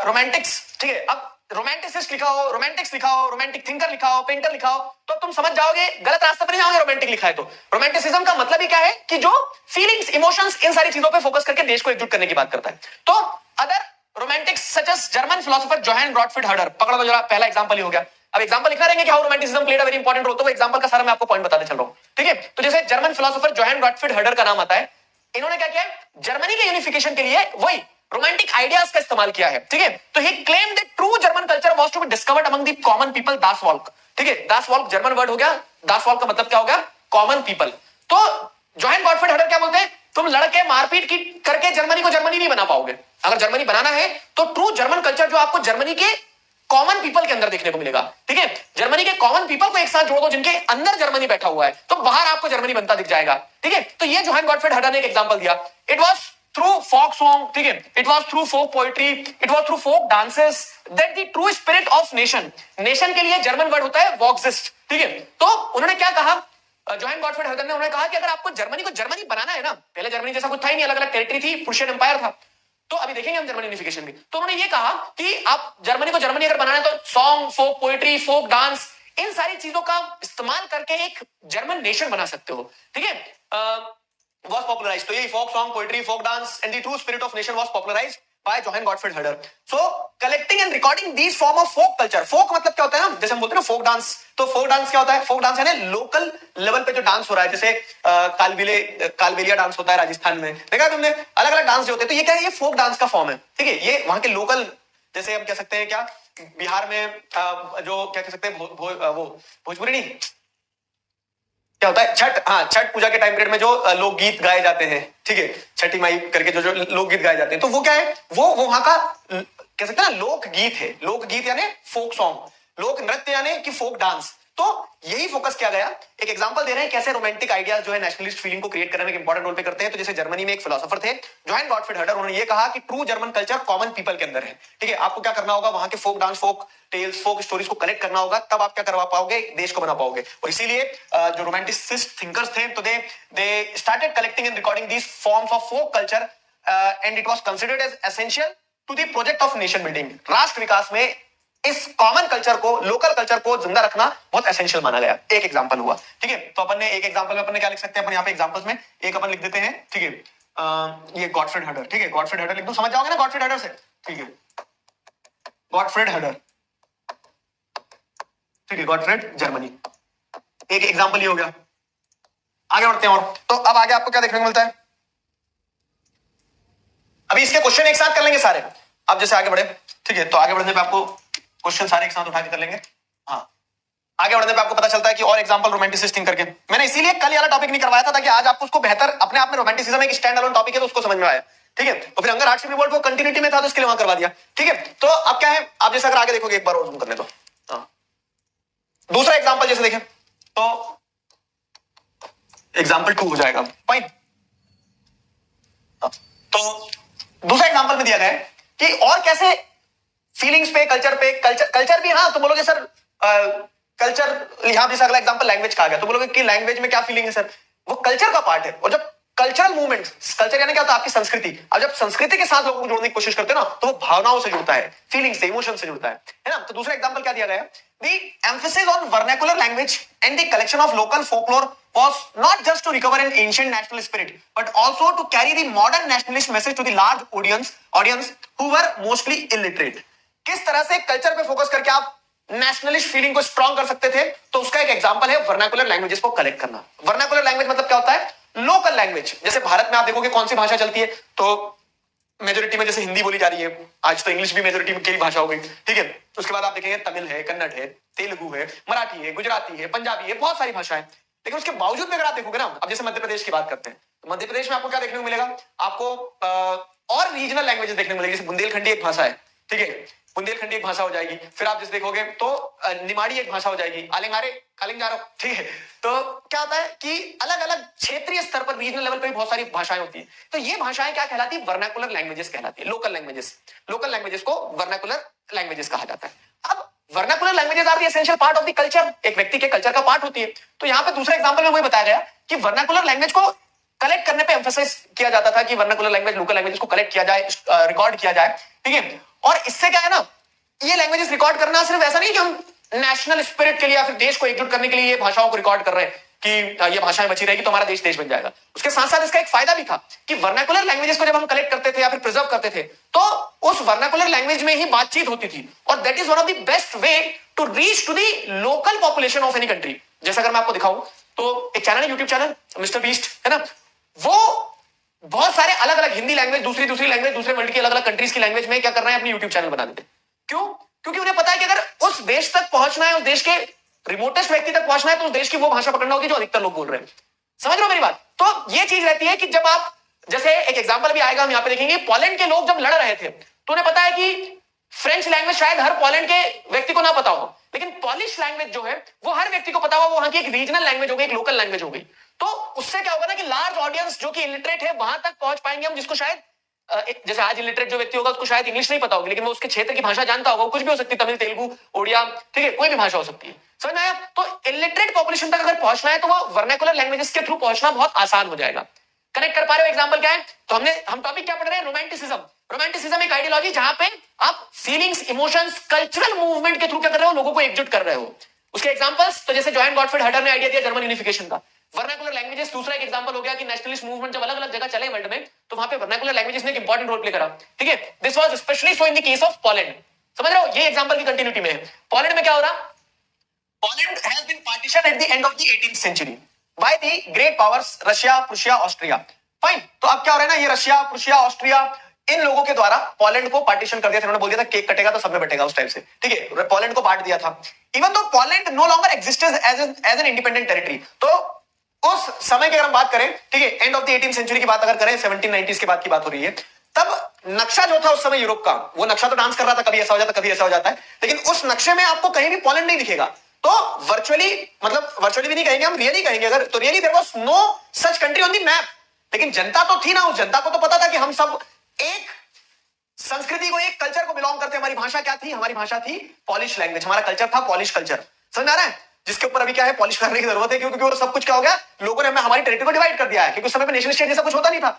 रोमांटिक्स, ठीक है, अब रोमांटिसिस्ट लिखा हो, रोमांटिक्स लिखा हो, रोमांटिक थिंकर लिखा हो, पेंटर लिखा हो, तो तुम समझ जाओगे गलत रास्ते पर नहीं जाओगे। रोमांटिक लिखा है तो रोमांटिसिज्म का मतलब ही क्या है कि जो फीलिंग्स, इमोशंस, इन सारी चीजों पे फोकस करके देश को एकजुट करने की बात करता है। तो other romantics such as German philosopher Johann Gottfried Herder, पकड़ लो जरा, पहला एग्जांपल ही हो गया। अब एग्जांपल लिखा रहेंगे कि how romanticism played a very important role, तो वो एग्जांपल का सारा मैं आपको पॉइंट बताते चल रहा हूं, ठीक है। तो जैसे German philosopher Johann Gottfried Herder का नाम आता है, इन्होंने क्या किया, जर्मनी के यूनिफिकेशन के लिए वही रोमांटिक आइडियाज का इस्तेमाल किया है, ठीक है। तो he claim that true German culture was to be discovered among the common people, das Volk, ठीक है। दास वॉल्क जर्मन वर्ड हो गया, दास वॉल्क का मतलब क्या हो गया, कॉमन पीपल। तो जोहान गॉटफ्रीड हर्डर क्या बोलते हैं, तुम लड़के मारपीट की करके जर्मनी को जर्मनी नहीं बना पाओगे। अगर जर्मनी बनाना है तो ट्रू जर्मन कल्चर जो आपको जर्मनी के कॉमन पीपल के अंदर देखने को मिलेगा, ठीक है। जर्मनी के कॉमन पीपल को एक साथ जोड़ दो जिनके अंदर जर्मनी बैठा हुआ है, तो बाहर आपको जर्मनी बनता दिख जाएगा, ठीक है। तो ये जोहान गॉटफ्रीड हर्डर ने एक एग्जांपल दिया, it was through folk song, ठीक है, it was through folk poetry, it was through folk dances that the true spirit of nation, nation के लिए जर्मन वर्ड होता है वॉक्सिस्ट, ठीक है। तो उन्होंने क्या कहा, जोहान गॉटफ्रीड हर्डर ने, उन्होंने कहा कि अगर आपको जर्मनी को जर्मनी बनाना है ना, पहले जर्मनी जैसा कुछ था ही नहीं, अलग अलग टेरिटरी थी, प्रुशियन एम्पायर था, तो अभी देखेंगे हम जर्मनी यूनिफिकेशन भी। तो उन्होंने ये कहा कि आप जर्मनी को जर्मनी अगर बनाना है तो सॉन्ग, फोक पोएट्री, फोक डांस, इन सारी चीजों का इस्तेमाल करके एक जर्मन नेशन बना सकते हो, ठीक है। was popularized, तो ये folk song, poetry, folk dance and the true spirit of nation was popularized by Johann Gottfried Herder. So collecting and recording these form of folk culture, folk मतलब क्या होता है ना, जैसे हम बोलते हैं ना folk dance, तो folk dance क्या होता है, folk dance है ना लोकल लेवल पे जो डांस हो रहा है, जैसे कालबेलिया डांस होता है राजस्थान में, देखा तुमने, अलग अलग डांस जो होते हैं, तो ये क्या है, ये folk dance का फॉर्म है, ठीक है। ये वहां के लोकल, जैसे हम कह सकते हैं क्या, बिहार में जो क्या कह सकते हैं, वो भोजपुरी नहीं, क्या होता है, छठ, हाँ, छठ पूजा के टाइम पीरियड में जो लोकगीत गाए जाते हैं, ठीक है, छठी माई करके जो जो लोकगीत गाए जाते हैं, तो वो क्या है, वो वहां का कह सकते हैं ना लोकगीत है, लोकगीत यानी फोक सॉन्ग, लोक नृत्य यानी कि फोक डांस। तो यही फोकस किया गया, एक एग्जांपल दे रहे हैं कैसे रोमांटिक आइडियाज जो है नेशनलिस्ट फीलिंग को क्रिएट करने में एक इंपॉर्टेंट रोल पे करते हैं। तो जैसे जर्मनी में एक फिलोसोफर थे जोहान गॉटफ्रीड हर्डर, उन्होंने ये कहा कि true German culture common people के अंदर है, ठीक है। आपको क्या करना होगा, वहां के folk dance, folk tales, folk stories को कलेक्ट करना होगा, तब आप क्या करवा पाओगे, देश को बना पाओगे। और इसीलिए जो रोमांटिसिस्ट थिंकर्स थे, तो they started collecting and recording these forms of folk culture and it was considered as essential to the project of nation building. राष्ट्र विकास में इस कॉमन कल्चर को, लोकल कल्चर को जिंदा रखना बहुत एसेंशियल माना गया। एक एग्जांपल हुआ, ठीक है। तो अपन ने एक एग्जांपल में अपन ने क्या लिख सकते हैं, अपन यहाँ पे एग्जांपल्स में एक अपन लिख देते हैं, ठीक है, ये गॉटफ्रीड हर्डर, ठीक है, गॉटफ्रीड हर्डर लिख दो, समझ जाओगे ना गॉटफ्रीड हर्डर से, ठीक है, गॉटफ्रीड हर्डर, ठीक है, गॉटफ्रीड जर्मनी, एक एग्जांपल ही हो गया। आगे बढ़ते हैं, और तो अब आगे आपको क्या देखने को मिलता है, अभी इसके क्वेश्चन एक साथ कर लेंगे सारे, अब जैसे आगे बढ़े, ठीक है। तो आगे बढ़ने पे आपको क्वेश्चन सारे एक साथ उठा के कर लेंगे, हाँ। आगे बढ़ने पे आपको पता चलता है कि और एग्जांपल रोमांटिसिस्ट थिंक करके, मैंने इसीलिए कल वाला टॉपिक नहीं करवाया था ताकि आज आपको उसको बेहतर, अपने आप में रोमांटिसिज्म एक स्टैंड अलोन टॉपिक है तो उसको समझ में आया, ठीक है। तो फिर अगर हार्डशिप रिवोल्ट वो कंटिन्यूटी में था तो इसके लिए वहां करवा दिया, ठीक है। तो अब क्या है, आप जैसे अगर आगे देखोगे एक बार और जूम करने दो, हाँ। दूसरा एग्जांपल जैसे देखें तो एग्जांपल 2 हो जाएगा, फाइन। तो दूसरा एग्जांपल में दिया गया है कि और कैसे फीलिंग्स पे, कल्चर भी, हाँ। तो बोलोगे सर कल्चर, यहां जैसे अगला एग्जांपल लैंग्वेज का आ गया, तो बोलोगे कि लैंग्वेज में क्या फीलिंग है सर, वो कल्चर का पार्ट है। और जब कल्चरल मूवमेंट, कल्चर यानी क्या होता है, आपकी संस्कृति, अब जब संस्कृति के साथ लोगों को जोड़ने की कोशिश करते हैं ना, तो वो भावनाओं से जुड़ता है, फीलिंग से, इमोशन से जुड़ता है ना। तो दूसरा एग्जांपल क्या दिया गया, the emphasis on vernacular language and the collection of local folklore was not just to recover an ancient national spirit but also to carry the modern nationalist message to the large audience who were mostly illiterate। किस तरह से culture पे focus करके आप nationalist feeling को strong कर सकते थे, तो उसका एक एग्जांपल है वर्नाकुलर लैंग्वेजेस को कलेक्ट करना। वर्नाकुलर लैंग्वेज मतलब क्या होता है, लोकल लैंग्वेज। जैसे भारत में आप देखोगे कौन सी भाषा चलती है, तो मेजोरिटी में जैसे हिंदी बोली जा रही है, आज तो इंग्लिश भी मेजोरिटी की भाषा हो गई, ठीक है। उसके बाद आप देखेंगे तमिल है, कन्नड़ है, तेलुगु है, मराठी है, गुजराती है, पंजाबी है, बहुत सारी भाषाएं। लेकिन उसके बावजूद भी अगर आप देखोगे ना, अब जैसे मध्य प्रदेश की बात करते हैं, तो मध्य प्रदेश में आपको क्या देखने को मिलेगा, आपको और रीजनल लैंग्वेजेस देखने को मिलेगी। जैसे बुंदेलखंडी एक भाषा है, ठीक है, बुंदेलखंडी एक भाषा हो जाएगी। फिर आप जैसे देखोगे तो निमाड़ी एक भाषा हो जाएगी, आलेंगारो, ठीक है। तो क्या होता है कि अलग अलग क्षेत्रीय स्तर पर, रीजनल लेवल पर भी बहुत सारी भाषाएं होती है। तो ये भाषाएं क्या कहलाती है, वर्नाकुलर लैंग्वेजेस कहलाती है, लोकल लैंग्वेजेस को वर्नाकुलर लैंग्वेजेस कहा जाता है। अब vernacular languages are the essential part of the culture, एक व्यक्ति के कल्चर का पार्ट होती है। तो यहाँ पे दूसरे एग्जांपल में वही बताया गया कि वर्नाकुलर लैंग्वेज को कलेक्ट करने पे एम्फेसाइज किया जाता था कि वर्नाकुलर लैंग्वेज, लोकल लैंग्वेज को कलेक्ट किया जाए, रिकॉर्ड किया जाए, ठीक है। और इससे क्या है ना, ये लैंग्वेजेस रिकॉर्ड करना सिर्फ ऐसा नहीं कि हम नेशनल स्पिरिट के लिए या फिर देश को एकजुट करने के लिए ये भाषाओं को रिकॉर्ड कर रहे हैं कि ये भाषाएं बची रहेगी तो हमारा देश देश बन जाएगा। उसके साथ साथ इसका एक फायदा भी था कि वर्नाकुलर लैंग्वेजेस को जब हम कलेक्ट करते थे या फिर प्रिजर्व करते थे तो उस वर्नाकुलर लैंग्वेज में ही बातचीत होती थी, और that is one of the best way to reach to the local population of any country. जैसे अगर मैं आपको दिखाऊं तो एक चैनल है, यूट्यूब चैनल मिस्टर बीस्ट, है ना, वो बहुत सारे अलग अलग हिंदी लैंग्वेज, दूसरी लैंग्वेज, दूसरे वर्ल्ड की अलग अलग कंट्रीज की लैंग्वेज में क्या कर रहे हैं, अपनी यूट्यूब चैनल बना देते। क्यों? क्योंकि उन्हें पता है कि अगर उस देश तक पहुंचना है, उस देश के रिमोटेस्ट व्यक्ति तक पहुंचना है, तो उस देश की वो भाषा पकड़ना होगी जो अधिकतर लोग बोल रहे हैं। समझ रहे हो मेरी बात? तो ये चीज रहती है कि जब आप, जैसे एक एग्जांपल भी आएगा, हम यहां पे देखेंगे, पोलैंड के लोग जब लड़ रहे थे तो उन्हें पता है कि फ्रेंच लैंग्वेज शायद हर पोलैंड के व्यक्ति को ना पता हो, लेकिन पॉलिश लैंग्वेज जो है वो हर व्यक्ति को पता हो, वो वहां की एक रीजनल लैंग्वेज हो गई, एक लोकल लैंग्वेज हो गई। तो उससे क्या होगा ना कि लार्ज ऑडियंस जो कि इलिटरेट है वहां तक पहुंच पाएंगे हम, जिसको शायद जैसे आज इलिटरेट जो व्यक्ति होगा उसको शायद इंग्लिश नहीं पता होगी, लेकिन वो उसके क्षेत्र की भाषा जानता होगा, कुछ भी हो सकती है, तमिल, तेलुगु, उड़िया, ठीक है, कोई भी भाषा हो सकती है। समझ में आया? तो इलिटरेट पॉपुलेशन तक अगर पहुंचना है तो वो वर्नाकुलर लैंग्वेजेस के थ्रू पहुंचना बहुत आसान हो जाएगा। कनेक्ट कर पा रहे हो? एग्जांपल क्या है? तो हम टॉपिक क्या पढ़ रहे हैं? रोमांटिसिज्म। रोमांटिसिज्म एक आइडियोलॉजी जहां पे आप फीलिंग्स, इमोशंस, कल्चरल मूवमेंट के थ्रू क्या कर रहे हो, लोगों को एकजुट कर रहे हो। उसके एग्जांपल्स तो जैसे जॉन गॉटफ्रीड हटर ने आइडिया दिया जर्मन यूनिफिकेशन का। वर्नाकुलर लैंग्वेजेस दूसरा एक एग्जांपल हो गया कि नेशनलिस्ट मूवमेंट जब अलग अलग जगह चले वर्ल्ड में तो वहां पे वर्नाकुलर लैंग्वेजेस ने एक इंपॉर्टेंट रोल प्ले करा, ठीक है। This was specially so in the case of Poland. समझ रहे हो? ये एग्जांपल की कंटिन्यूटी में है। पोलैंड में क्या हो रहा? Poland has been partition at the end of the 18th century by the great powers Russia, Prussia, Austria. Fine. तो अब क्या हो रहा है ना, ये रशिया, प्रूशिया, ऑस्ट्रिया, इन लोगों के द्वारा पोलैंड को पार्टीशन कर दिया था। उन्होंने बोल दिया था केक कटेगा तो सब में बटेगा उस टाइप से, ठीक है। पोलैंड को बांट दिया था। Even though Poland no longer existed as an independent territory. तो उस समय की अगर हम बात करें, ठीक है, and of the 18th century की बात अगर करें, 1790s के बाद की बात हो रही है, तब नक्शा जो था उस समय यूरोप का, वो नक्शा तो डांस कर रहा था, कभी ऐसा हो जाता, कभी ऐसा हो जाता है, लेकिन उस नक्शे में आपको कहीं भी पोलैंड नहीं दिखेगा। तो वर्चुअली, मतलब वर्चुअली भी नहीं कहेंगे हम, रियली कहेंगे अगर, तो really there was no such country on the map. लेकिन जनता तो थी ना, उस जनता को तो पता था कि हम सब एक संस्कृति को, एक कल्चर को बिलोंग करते हैं। हमारी भाषा क्या थी? हमारी भाषा थी पॉलिश लैंग्वेज, हमारा कल्चर था पॉलिश कल्चर। समझ आ रहा है? जिसके ऊपर अभी क्या है, पॉलिश करने की जरूरत है, क्योंकि वो सब कुछ क्या हो गया, लोगों ने हमें हमारी टेरिटरी को डिवाइड कर दिया है, क्योंकि उस समय पे नेशन स्टेट जैसा कुछ होता नहीं था।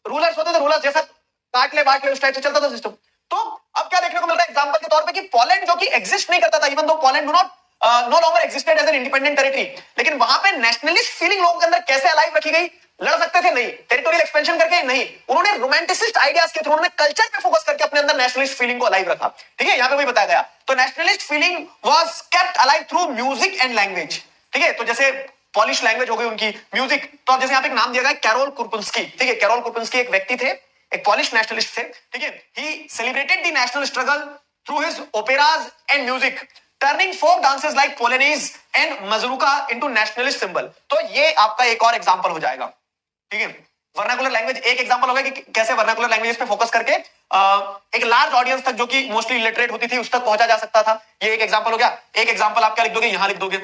रूलर्स होते थे, रूलर्स जैसा काट ले बांट ले उस टाइप से चलता था सिस्टम। तो अब क्या देखने को मिल रहा है एग्जांपल के तौर पे कि पोलैंड जो कि एग्जिस्ट नहीं करता था, even though Poland do not no longer existed as an independent territory, लेकिन वहां पे नेशनलिस्ट फीलिंग लोगों के अंदर कैसे अलाइव रखी गई? लड़ सकते थे? नहीं। टेरिटोरियल एक्सपेंशन करके? नहीं। उन्होंने रोमांटिसिस्ट आइडियाज के थ्रू, उन्होंने कल्चर पे फोकस करके अपने अंदर नेशनलिस्ट फीलिंग को अलाइव रखा, ठीक है। यहां पे वही बताया गया। तो nationalist feeling was kept alive through music and language, ठीक है। तो जैसे पॉलिश लैंग्वेज हो गई उनकी, म्यूजिक, तो अब जैसे यहां पे एक नाम दिया गया कैरोल कुरपुंस्की, ठीक है। कैरोल कुरपुंस्की एक व्यक्ति थे, एक पॉलिश नेशनलिस्ट थे, ठीक है। He celebrated the national struggle through his operas and music, turning folk dances like polonaise and mazurka into nationalist symbol. तो ये आपका एक और एग्जांपल हो जाएगा, ठीक है। वर्नाकुलर लैंग्वेज एक एग्जांपल होगा कि कैसे वर्नाकुलर लैंग्वेजेस पे फोकस करके एक लार्ज ऑडियंस तक, जो कि मोस्टली इलिटरेट होती थी, उस तक पहुंचा जा सकता था। ये एक एग्जांपल हो गया। एक एग्जांपल आप क्या लिख दोगे? यहां लिख दोगे।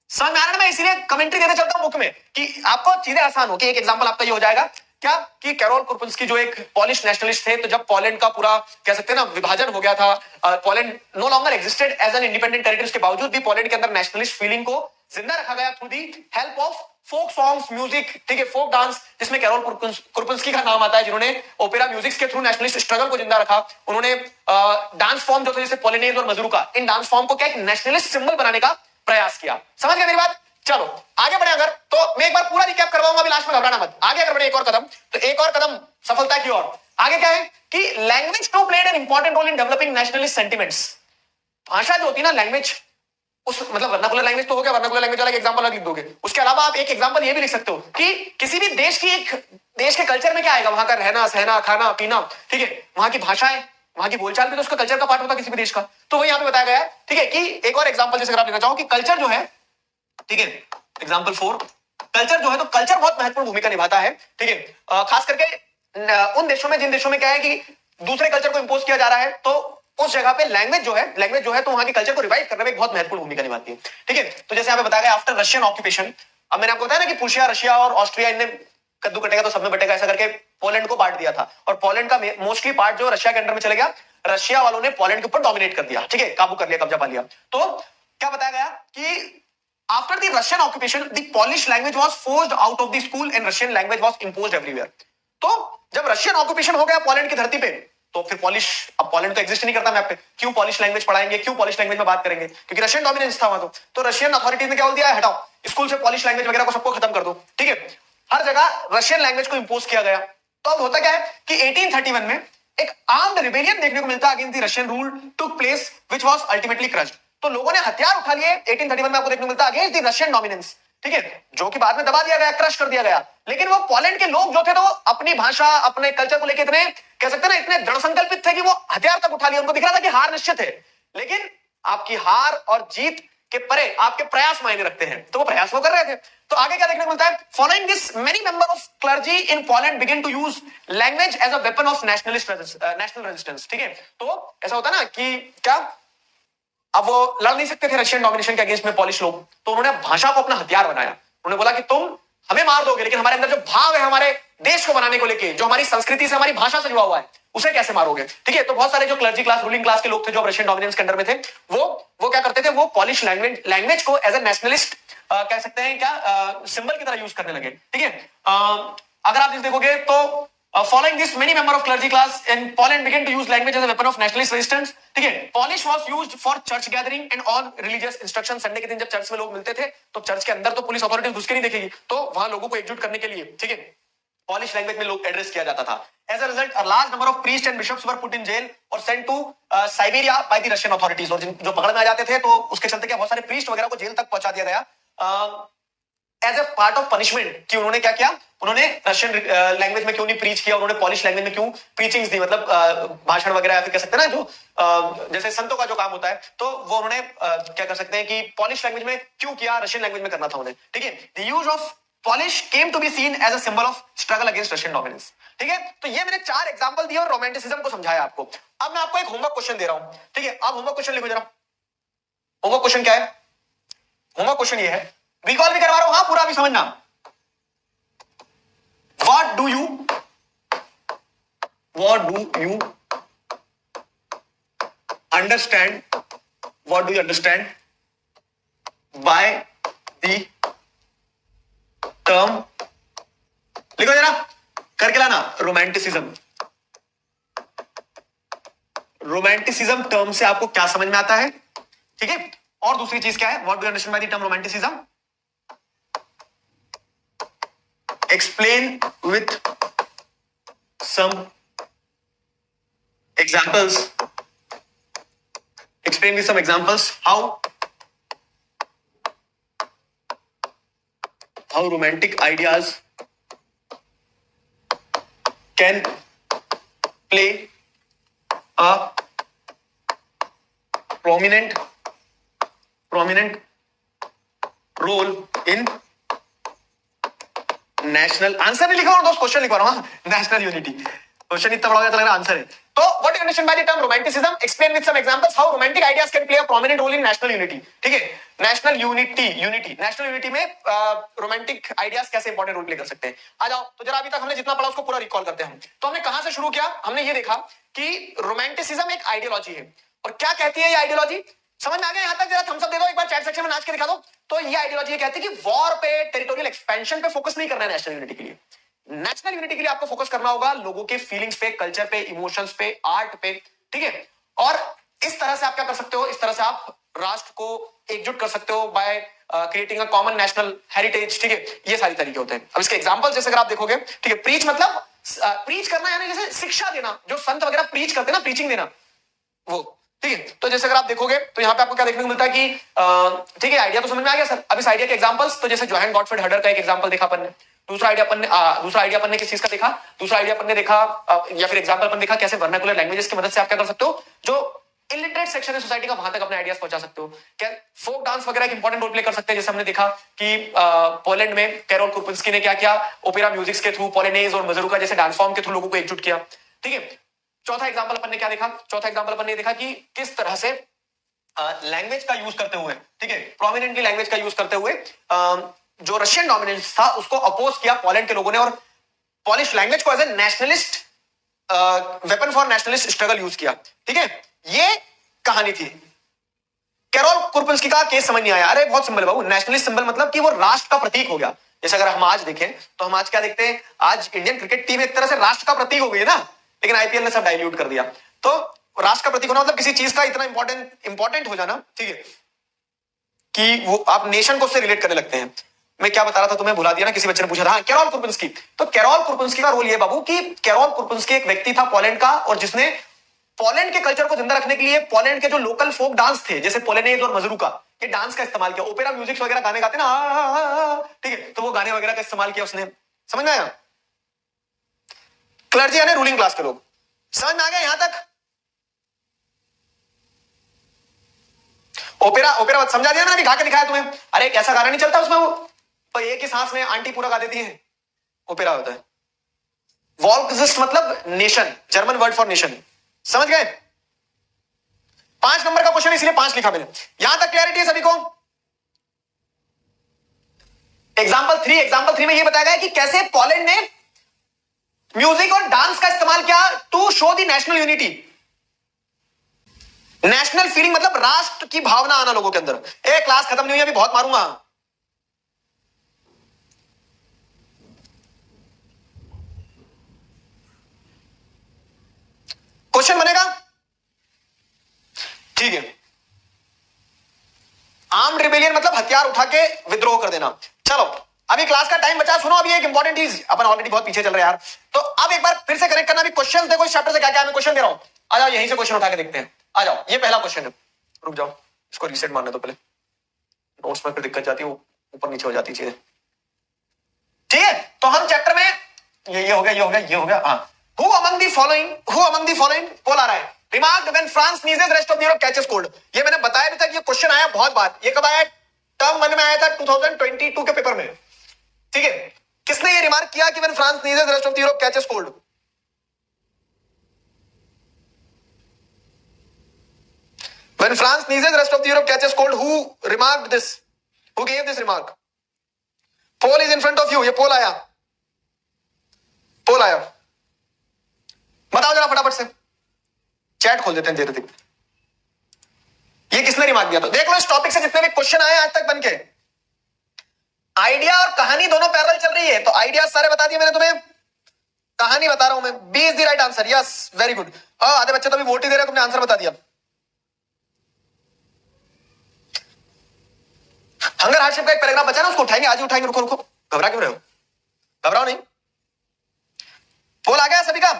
समझ में आ रहा है? मैं इसीलिए कमेंट्री देते चलता हूं बुक में कि आपको चीजें आसान हो। कि एक एग्जांपल आपका ये हो जाएगा क्या, कि कैरोल कुरपुंस्की जो एक पॉलिश नेशनलिस्ट थे, तो जब पोलैंड का पूरा कह सकते हैं ना विभाजन हो गया था, Poland no longer existed as an independent territory, के बावजूद भी पोलैंड के अंदर नेशनलिस्ट फीलिंग को जिंदा रखा गया through the help of folk songs, music, ठीक है, फोक डांस, जिसमें कैरोल कुरपुंस्की का नाम आता है, जिन्होंने ओपेरा म्यूजिक के थ्रू नेशनलिस्ट स्ट्रगल को जिंदा रखा। उन्होंने डांस फॉर्म जो थे जैसे पोलेनेज और मजरूका, इन डांस फॉर्म को क्या एक नेशनलिस्ट सिंबल बनाने का प्रयास किया। समझ गए मेरी बात? चलो आगे बढ़े। अगर तो मैं एक बार पूरा रिकैप करवाऊंगा, अभी लास्ट में घबराना मत। आगे अगर बढ़े एक और कदम, तो एक और कदम सफलता की ओर। आगे क्या है कि language too played an important role in developing nationalist sentiments. भाषा जो होती है ना, लैंग्वेज, उस मतलब वर्नाकुलर लैंग्वेज तो हो गया, वर्नाकुलर लैंग्वेज वाला एक एग्जांपल लिख दोगे। उसके अलावा आप एक एग्जांपल ये भी लिख सकते हो कि किसी भी देश की, एक देश के कल्चर में क्या आएगा, वहां का रहना सहना, खाना पीना, ठीक है, वहां की भाषाएं, वहां की बोलचाल भी तो उसका कल्चर का पार्ट होता है किसी भी देश का। तो वही यहाँ पे बताया गया है, ठीक है। कि एक और एग्जांपल जैसे अगर आप लेना चाहो कि कल्चर जो है, ठीक है, एग्जांपल 4, कल्चर जो है, तो कल्चर बहुत महत्वपूर्ण भूमिका निभाता है, ठीक है। खास करके उन देशों में, जिन देशों में क्या है कि दूसरे कल्चर को इंपोज किया जा रहा है, तो उस जगह पे लैंग्वेज जो है तो वहां के कल्चर को रिवाइव करने में एक बहुत महत्वपूर्ण भूमिका निभाती है, ठीक है। तो जैसे यहाँ पे बताया गया आफ्टर रशियन ऑक्यूपेशन, अब मैंने आपको बताया ना कि प्रूशिया, रशिया और ऑस्ट्रिया, इनने कद्दू कटेगा तो सब में बटेगा ऐसा करके पोलैंड को बांट दिया था, और पोलैंड का मोस्टली पार्ट जो रशिया के अंडर में चले गया, रशिया वालों ने पोलैंड के ऊपर डोमिनेट कर दिया, ठीक है, काबू कर लिया, कब्जा पा लिया। तो क्या बताया गया कि after the the Russian occupation, the Polish language was forced out of the school and Russian language was imposed everywhere. तो जब रशियन ऑक्यूपेशन हो गया पोलैंड की धरती पे, तो फिर पॉलिश, अब पोलैंड तो एग्जिस्ट नहीं करता मैप पे, क्यों पॉलिश लैंग्वेज पढ़ाएंगे, क्यों पॉलिश लैंग्वेज में बात करेंगे, क्योंकि रशियन डोमिनेंस था वहां। तो रशियन अथॉरिटीज ने क्या बोल दिया, हटाओ स्कूल से पॉलिश लैंग्वेज वगैरह को सबको खत्म कर दो, ठीक है। हर जगह रशियन लैंग्वेज को इंपोज किया गया। तो अब होता क्या है कि 1831 में एक आर्म्ड रिबेलियन देखने को मिलता है against the Russian rule took place which was ultimately crushed. तो लोगों ने हथियार उठा लिए 1831 में, आपको देखने को मिलता है अगेंस्ट द रशियन डोमिनेंस, ठीक है, जो कि बाद में दबा दिया गया, क्रश कर दिया गया। लेकिन वो पोलैंड के लोग जो थे, तो अपनी भाषा अपने कल्चर को लेकर इतने, कह सकते हैं ना, इतने दृढ़ संकल्पित थे कि वो हथियार तक उठा लिए। उनको दिख रहा था कि हार निश्चित है, लेकिन आपकी हार और जीत के परे आपके प्रयास मायने रखते हैं, तो वो प्रयास वो कर रहे थे। तो आगे क्या देखने को मिलता है, following this many member of clergy in Poland begin to use language as a weapon of national resistance, ठीक है। तो ऐसा होता है ना कि क्या, अब वो लड़ नहीं सकते थे रशियन डोमिनेशन के अगेंस्ट में पॉलिश लोग, तो उन्होंने भाषा को अपना हथियार बनाया। उन्होंने बोला कि तुम हमें मार दोगे, लेकिन हमारे अंदर जो भाव है हमारे देश को बनाने को लेके, जो हमारी संस्कृति से हमारी भाषा से जुड़ा हुआ है, उसे कैसे मारोगे, ठीक है। तो बहुत सारे जो क्लर्जी क्लास, रूलिंग क्लास के लोग थे जो रशियन डोमिनेंस के अंडर में थे, वो क्या करते थे, वो पॉलिश लैंग्वेज को एज ए नेशनलिस्ट कह सकते हैं क्या, सिंबल की तरह यूज करने लगे, ठीक है। अगर आप देखोगे तो following this many member of clergy class in Poland began to use language as a weapon of nationalist resistance, ठीक है। Polish was used for church gathering and all religious instruction। Sunday के दिन जब चर्च में लोग मिलते थे, तो चर्च के अंदर तो पुलिस अथॉरिटीज घुस के नहीं देखेगी, तो वहां लोगों को एकजुट करने के लिए, ठीक है, पॉलिश लैंग्वेज में लोग एड्रेस किया जाता था। As a result, a large number of priests and bishops were put in jail or sent to Siberia by the Russian authorities। और जो पकड़ में आ जाते थे, तो उसके चलते क्या बहुत सारे प्रीस्ट वगैरह को जेल तक पहुंचा दिया गया as a part of punishment. कि उन्होंने क्या किया, उन्होंने रशियन लैंग्वेज में क्यों नहीं प्रीच किया, उन्होंने पॉलिश लैंग्वेज में क्यों प्रीचिंग्स दी, मतलब भाषण वगैरह, फिर कह सकते हैं ना जो जैसे संतों का जो काम होता है, तो वो उन्होंने क्या कर सकते हैं कि पॉलिश लैंग्वेज में क्यों किया, रशियन लैंग्वेज में करना था उन्हें, ठीक है। The use of Polish came to be seen as a symbol of struggle against Russian dominance, ठीक है। तो ये मैंने 4 एग्जांपल दिए और रोमांटिसिज्म को समझाया आपको। अब मैं आपको एक होमवर्क क्वेश्चन दे रहा हूं, ठीक है। आप होमवर्क क्वेश्चन लिखो जरा। होमवर्क क्वेश्चन क्या है, होमवर्क क्वेश्चन ये है, रिकॉल भी करवा रहा हूं, हाँ पूरा भी समझना। What do you understand? What do you understand by the term? लिखो जरा, करके लाना, रोमांटिसिज्म। रोमांटिसिज्म टर्म से आपको क्या समझ में आता है, ठीक है। और दूसरी चीज क्या है, what do you understand by the term romanticism? Explain with some examples. Explain with some examples how romantic ideas can play a prominent role in national, answer नहीं लिखा हूं दोस्त, क्वेश्चन लिखवा रहा हूं, नेशनल यूनिटी। क्वेश्चन इतना बड़ा हो जाता लग रहा आंसर है। तो what you understand by the term romanticism, explain with some examples how romantic ideas can play a prominent role in national unity, ठीक है। नेशनल यूनिटी में रोमांटिक आइडियाज कैसे इंपॉर्टेंट रोल प्ले कर सकते हैं। आ जाओ, तो जरा अभी तक हमने जितना पढ़ा उसको पूरा रिकॉल करते हैं। तो हमने कहां से शुरू किया, हमने ये देखा कि रोमांटिसिज्म एक आइडियोलॉजी है। और क्या कहती है ये आइडियोलॉजी, समझ में आ गया यहां तक? जरा थम्स अप दे दो एक बार, चैट सेक्शन में नाच के दिखा दो। तो ये आइडियोलॉजी कहती है कि वॉर पे, टेरिटोरियल एक्सपेंशन पे फोकस नहीं करना है नेशनल यूनिटी के लिए। नेशनल यूनिटी के लिए आपको फोकस करना होगा लोगों के फीलिंग्स पे, कल्चर पे, इमोशंस पे, आर्ट पे, ठीक है। और इस तरह से आप क्या कर सकते हो, इस तरह से आप राष्ट्र को एकजुट कर सकते हो by creating a common national heritage, ठीक है। ये सारी तरीके होते हैं। अब इसके एग्जांपल जैसे अगर आप देखोगे, ठीक है, प्रीच मतलब प्रीच करना, यानी जैसे शिक्षा देना, जो संत वगैरह प्रीच करते हैं ना, प्रीचिंग देना, वो, ठीक है। तो जैसे अगर आप देखोगे तो यहाँ पे आपको क्या देखने को मिलता है कि ठीक है, आइडिया तो समझ में आ गया सर। अब इस आइडिया के एग्जांपल्स, तो जैसे जोहान गॉटफ्रेड हर्डर का एक एग्जांपल देखा अपन ने, दूसरा आइडिया अपन ने किस चीज का देखा, दूसरा आइडिया अपन ने देखा या फिर एग्जांपल अपन देखा कैसे वर्नाकुलर लैंग्वेजेस की मदद से आप क्या कर सकते हो, जो इलिटरेट सेक्शन है सोसाइटी का, वहां तक अपने आइडियाज पहुंचा सकते हो। क्या फोक डांस वगैरह एक इंपॉर्टेंट रोल प्ले कर सकते हैं, जैसे हमने देखा कि पोलैंड में कैरोल कुरपिंस्की ने क्या किया, ओपेरा म्यूजिक के थ्रू, पोलेनेज और मजरूका जैसे डांस फॉर्म के थ्रू लोगों को एकजुट किया, ठीक है। चौथा एग्जांपल अपन ने क्या देखा, चौथा एग्जांपल अपन ने देखा कि किस तरह से लैंग्वेज का यूज करते हुए, ठीक है, प्रोमिनेंटली लैंग्वेज का यूज करते हुए जो रशियन डोमिनेंस था उसको अपोज किया पोलैंड के लोगों ने, और पॉलिश लैंग्वेज को as a nationalist weapon for nationalist struggle use किया, ठीक है। ये कहानी थी। कैरोल कुरपिंस्की का केस समझ नहीं आया? अरे बहुत सिंपल बाबू, नेशनलिस्ट सिंबल मतलब कि वो राष्ट्र का प्रतीक हो गया। जैसे अगर हम आज देखें तो हम आज क्या देखते हैं, आज इंडियन क्रिकेट टीम एक तरह से राष्ट्र का प्रतीक हो गई है ना, लेकिन आईपीएल ने सब डाइल्यूट कर दिया। तो राष्ट्र का प्रतीक होना मतलब किसी चीज का इतना इंपॉर्टेंट हो जाना, ठीक है, कि वो आप नेशन को उससे रिलेट करने लगते हैं। मैं क्या बता रहा था तुम्हें, भुला दिया ना, किसी बच्चे ने पूछा था। हाँ, कैरोल कुरपिंस्की। तो कैरोल कुरपिंस्की का रोल ये बाबू कि कैरोल कुरपिंस्की एक व्यक्ति था पोलैंड का, और जिसने पोलैंड के कल्चर को जिंदा रखने के लिए पोलैंड के जो लोकल फोक डांस थे, जैसे पोलेनेज और मजरूका, ये डांस का इस्तेमाल किया। ओपेरा म्यूजिक वगैरह गाने गाते ना, ठीक है, तो वो गाने वगैरह का इस्तेमाल किया उसने। समझ में आया? क्लर्जी यानी रूलिंग क्लास के लोग। समझ में आ गया यहां तक? ओपेरा समझा दिया ना, अभी गा के दिखाया तुम्हें। अरे ऐसा गाना नहीं चलता उसमें, वो तो एक ही सांस में आंटी पूरा गा देती है, ओपेरा होता है। वॉल्क्सिस्ट मतलब nation, German word for nation. समझ गए? 5 नंबर का क्वेश्चन, इसलिए 5 लिखा मैंने। यहां तक क्लैरिटी है सभी को? एग्जाम्पल 3 में यह बताया गया कि कैसे पोलैंड ने म्यूजिक और डांस का इस्तेमाल किया to show the national unity. National feeling मतलब राष्ट्र की भावना आना लोगों के अंदर। क्लास खत्म नहीं हुई, अभी बहुत मारूंगा। क्वेश्चन बनेगा, ठीक है। आर्म्ड रिबेलियन मतलब हथियार उठा के विद्रोह कर देना। चलो अभी क्लास का टाइम बचा, सुनो अभी एक इंपॉर्टेंट चीज, अपन ऑलरेडी बहुत पीछे चल रहे हैं यार। तो अब एक बार फिर से कनेक्ट करना, अभी क्वेश्चन देखो इस चैप्टर से क्या क्या मैं क्वेश्चन दे रहा हूं। आ जाओ यहीं से क्वेश्चन उठा के देखते हैं। आ जाओ, ये पहला क्वेश्चन है। रुक जाओ, इसको रीसेट मारने दो पहले, नोट्स में फिर दिक्कत जाती है, ऊपर नीचे हो जाती चीजें। ठीक है, तो हम चैप्टर में ये हो गया। हाँ, Who among the following बोल आ रहा है, remarked when France sneezes rest of Europe catches cold। ये मैंने बताया भी था कि ये क्वेश्चन आया बहुत बार। ये कब आया? टर्म 1 में आया था 2022 के पेपर में। ठीक है, किसने ये रिमार्क किया कि when France sneezes rest of Europe catches cold? When France sneezes rest of Europe catches cold, who remarked this? Who gave this remark? Poll is in front of you, ये poll आया बताओ जरा फटाफट से, chat खोल देते हैं धीरे धीरे। ये किसने रिमार्क दिया? तो देख लो इस टॉपिक से जितने भी क्वेश्चन आए आज तक बनके, आइडिया और कहानी दोनों पैरेलल चल रही है। तो आइडिया सारे बता दिए मैंने तुम्हें, कहानी बता रहा हूं मैं। B is the right answer, yes very good. हाँ, आधे बच्चे तो अभी वोट ही दे रहे, तुमने आंसर बता दिया। हंगर हार्डशिप का एक पैराग्राफ बचा ना, उसको उठाएंगे, आज ही उठाएंगे। रुको रुको, घबरा क्यों रहे हो? घबराओ नहीं। पोल आ गया सभी का?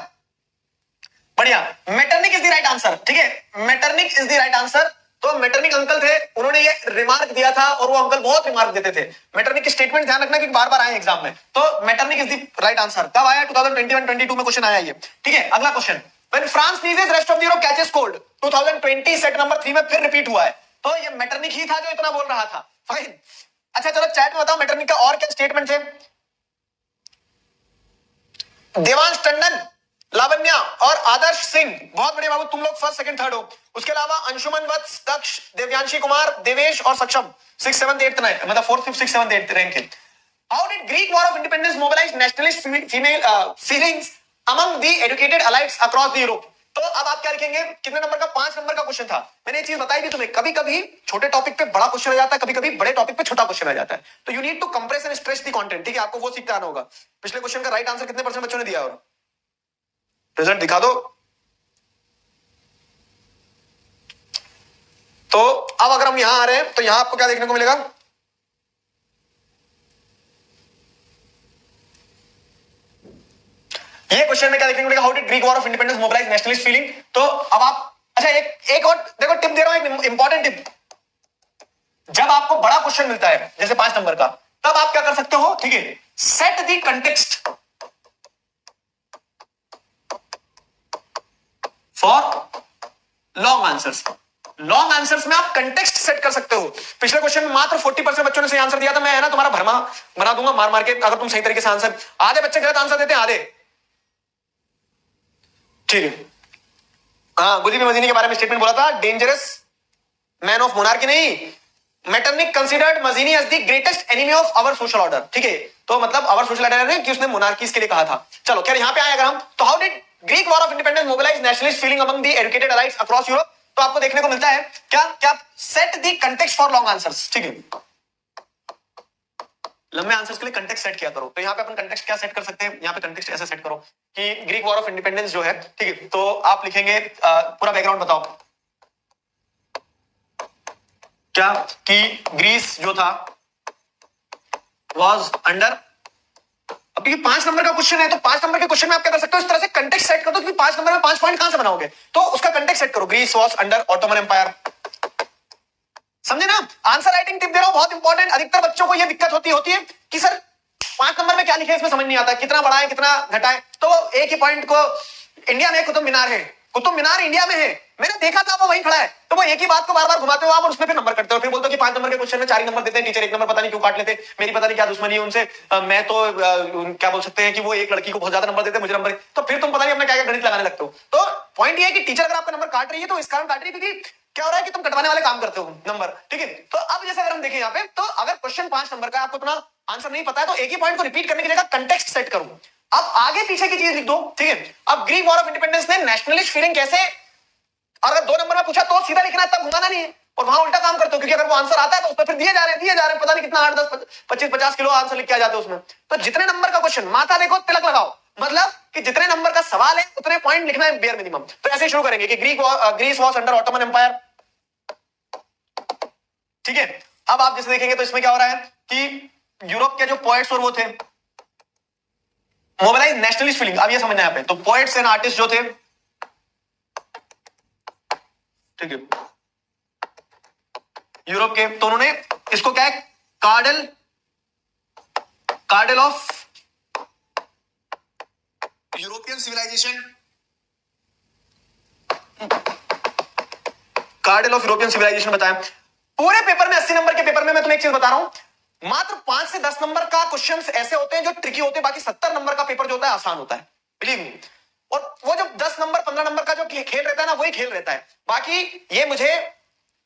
बढ़िया। Metternich is the right answer. ठीक है, Metternich is the right answer. तो मेटरनिक अंकल थे, उन्होंने ये रिमार्क दिया था, और वो अंकल बहुत रिमार्क देते थे। मेटरनिक की स्टेटमेंट ध्यान रखना कि बार बार आए एग्जाम में। तो Metternich is the right answer. कब आया? 2021-22 में क्वेश्चन आया ये। ठीक है, अगला question, when France sneezes rest of Europe catches cold, 2020 set number 3 में फिर रिपीट हुआ है। तो ये मेटरनिक ही था जो इतना बोल रहा था। फाइन। अच्छा चलो चैट में बताओ मेटरनिक का और क्या स्टेटमेंट थे। देवांश टंडन, लावण्या और आदर्श सिंह, बहुत बढ़िया बाबू, तुम लोग फर्स्ट सेकंड थर्ड हो। उसके अलावा अंशुमन वत्स, दक्ष, देवयांशी कुमार, देवेश और सक्षम 6th 7th 8th 9th, मतलब 4th 5th 6th 7th 8th rank है। How did Greek war of independence mobilise nationalist female feelings among the educated elites across the Europe. तो अब आप क्या लिखेंगे? कितने नंबर का? 5 नंबर का क्वेश्चन था। मैंने ये चीज बताई थी तुम्हें, कभी कभी छोटे टॉपिक पे बड़ा क्वेश्चन आ जाता है, कभी कभी बड़े टॉपिक पे छोटा क्वेश्चन आ जाता है। तो you need to compress and stretch the content. ठीक है, आपको वो सीखते आना होगा। पिछले क्वेश्चन का राइट आंसर कितने % बच्चों ने दिया? और रिजल्ट दिखा दो। तो अब अगर हम यहां आ रहे हैं तो यहां आपको क्या देखने को मिलेगा? ये क्वेश्चन में क्या देखने को मिलेगा? How did Greek war of independence mobilise nationalist feeling. तो अब आप, अच्छा एक और देखो टिप दे रहा हूं, एक इंपॉर्टेंट टिप। जब आपको बड़ा क्वेश्चन मिलता है जैसे 5 नंबर का, तब आप क्या कर सकते हो? ठीक है, set the context for long answers. Long answers में आप कंटेक्स्ट सेट कर सकते हो। पिछले क्वेश्चन में मात्र 40% बच्चों ने सही आंसर दिया था। मैं है ना तुम्हारा भरमा बना दूंगा मार मार के, अगर तुम सही तरीके से आंसर। आधे बच्चे गलत आंसर देते हैं, आधे। ठीक है, हाँ, गुजी मजीनी के बारे में स्टेटमेंट बोला था, डेंजरस मैन ऑफ मोनार्की नहीं, Metternich considered Mazzini as the greatest enemy of our social order. ठीक है, तो मतलब आवर सोशल ऑर्डर है कि उसने मोनार्कीज के लिए कहा था। चलो क्या यहां पे आए अगर हम, तो how did Greek war of independence mobilise nationalist feeling among the educated elites across Europe. तो आपको देखने को मिलता है क्या क्या set the context for long answers, ठीक है, लंबे आंसर्स के लिए कंटेक्स्ट सेट किया करो। तो यहाँ पे अपन कंटेक्स्ट क्या सेट कर सकते हैं, यहाँ पे कंटेक्स्ट ऐसे सेट करो कि ग्रीक वॉर ऑफ इंडिपेंडेंस जो है, ठीक है, तो आप लिखेंगे पूरा बैकग्राउंड बताओ क्या कि ग्रीस जो था वाज अंडर, अब ये 5 नंबर का क्वेश्चन है तो 5 नंबर के क्वेश्चन में आप क्या कर सकते हो, इस तरह से कंटेक्स्ट सेट कर दो कि 5 नंबर में 5 पॉइंट कहां से बनाओगे, तो उसका कंटेक्स्ट सेट करो, Greece was under Ottoman empire. समझे ना, आंसर राइटिंग टिप दे रहा हूं, बहुत इंपॉर्टेंट। अधिकतर बच्चों को यह दिक्कत होती है कि सर 5 नंबर में क्या लिखे इसमें समझ नहीं आता, कितना बढ़ाए कितना घटाए। तो एक ही पॉइंट को, इंडिया में कुतुब मीनार है, कुतुब मीनार इंडिया में है, मैंने देखा था वो वहीं खड़ा है, तो वो एक ही बात को बार बार घुमाते हो आप और उसमें फिर नंबर करते हो, फिर बोलते हो कि 5 नंबर के क्वेश्चन में 4 ही नंबर देते हैं टीचर, 1 नंबर पता नहीं क्यों काट लेते, मेरी पता नहीं क्या दुश्मनी है उनसे, मैं तो क्या बोल सकते हैं कि वो एक लड़की को बहुत ज्यादा नंबर देते हैं, मुझे नंबर, तो फिर तुम पता नहीं अपना क्या क्या गणित लगाने लगते हो। तो पॉइंट ये है कि टीचर अगर आपका नंबर काट रही है तो इस कारण काट रही है क्योंकि क्या हो रहा है कि तुम कटवाने वाले काम करते हो नंबर, ठीक है। तो अब जैसे अगर हम देखें यहाँ पे, तो अगर क्वेश्चन 5 नंबर का आपको इतना आंसर नहीं पता है तो एक ही पॉइंट को रिपीट करने की जगह कंटेक्स्ट सेट करूं, अब आगे पीछे की चीज लिख दो, ठीक है। अब ग्रीक वॉर ऑफ इंडिपेंडेंस ने नेशनलिस्ट फीलिंग कैसे, अगर 2 नंबर में पूछा तो सीधा लिखना है, तब घुमाना नहीं है, और वहां उल्टा काम करते हो क्योंकि अगर वो आंसर आता है तो उसमें फिर दिए जा रहे हैं, पता नहीं कितना 8 10 25 50 किलो आंसर लिख के आ जाते हैं उसमें। तो जितने नंबर का क्वेश्चन, माथा देखो तिलक लगाओ, मतलब कि जितने नंबर का सवाल है उतने पॉइंट लिखना है बेयर मिनिमम। तो ऐसे शुरू करेंगे कि Greece was under Ottoman empire, ठीक है। अब आप जैसे देखेंगे तो इसमें क्या हो रहा है कि यूरोप के जो पोएट्स और वो थे, मोबिलाइज नेशनलिस्ट फीलिंग, अब ये समझना है यहाँ पे, तो पोएट्स एंड आर्टिस्ट जो थे, ठीक है, यूरोप के, तो उन्होंने इसको क्या है, cradle of European civilisation, cradle of European civilisation बताया। पूरे पेपर में 80 नंबर के पेपर में मैं तुम्हें एक चीज बता रहा हूं, मात्र 5 से 10 नंबर का क्वेश्चंस ऐसे होते हैं जो ट्रिकी होते हैं, बाकी 70 नंबर का पेपर जो होता है आसान होता है, बिलीव मी। और वो जो 10 नंबर 15 नंबर का जो खेल रहता है ना, वही खेल रहता है। बाकी ये मुझे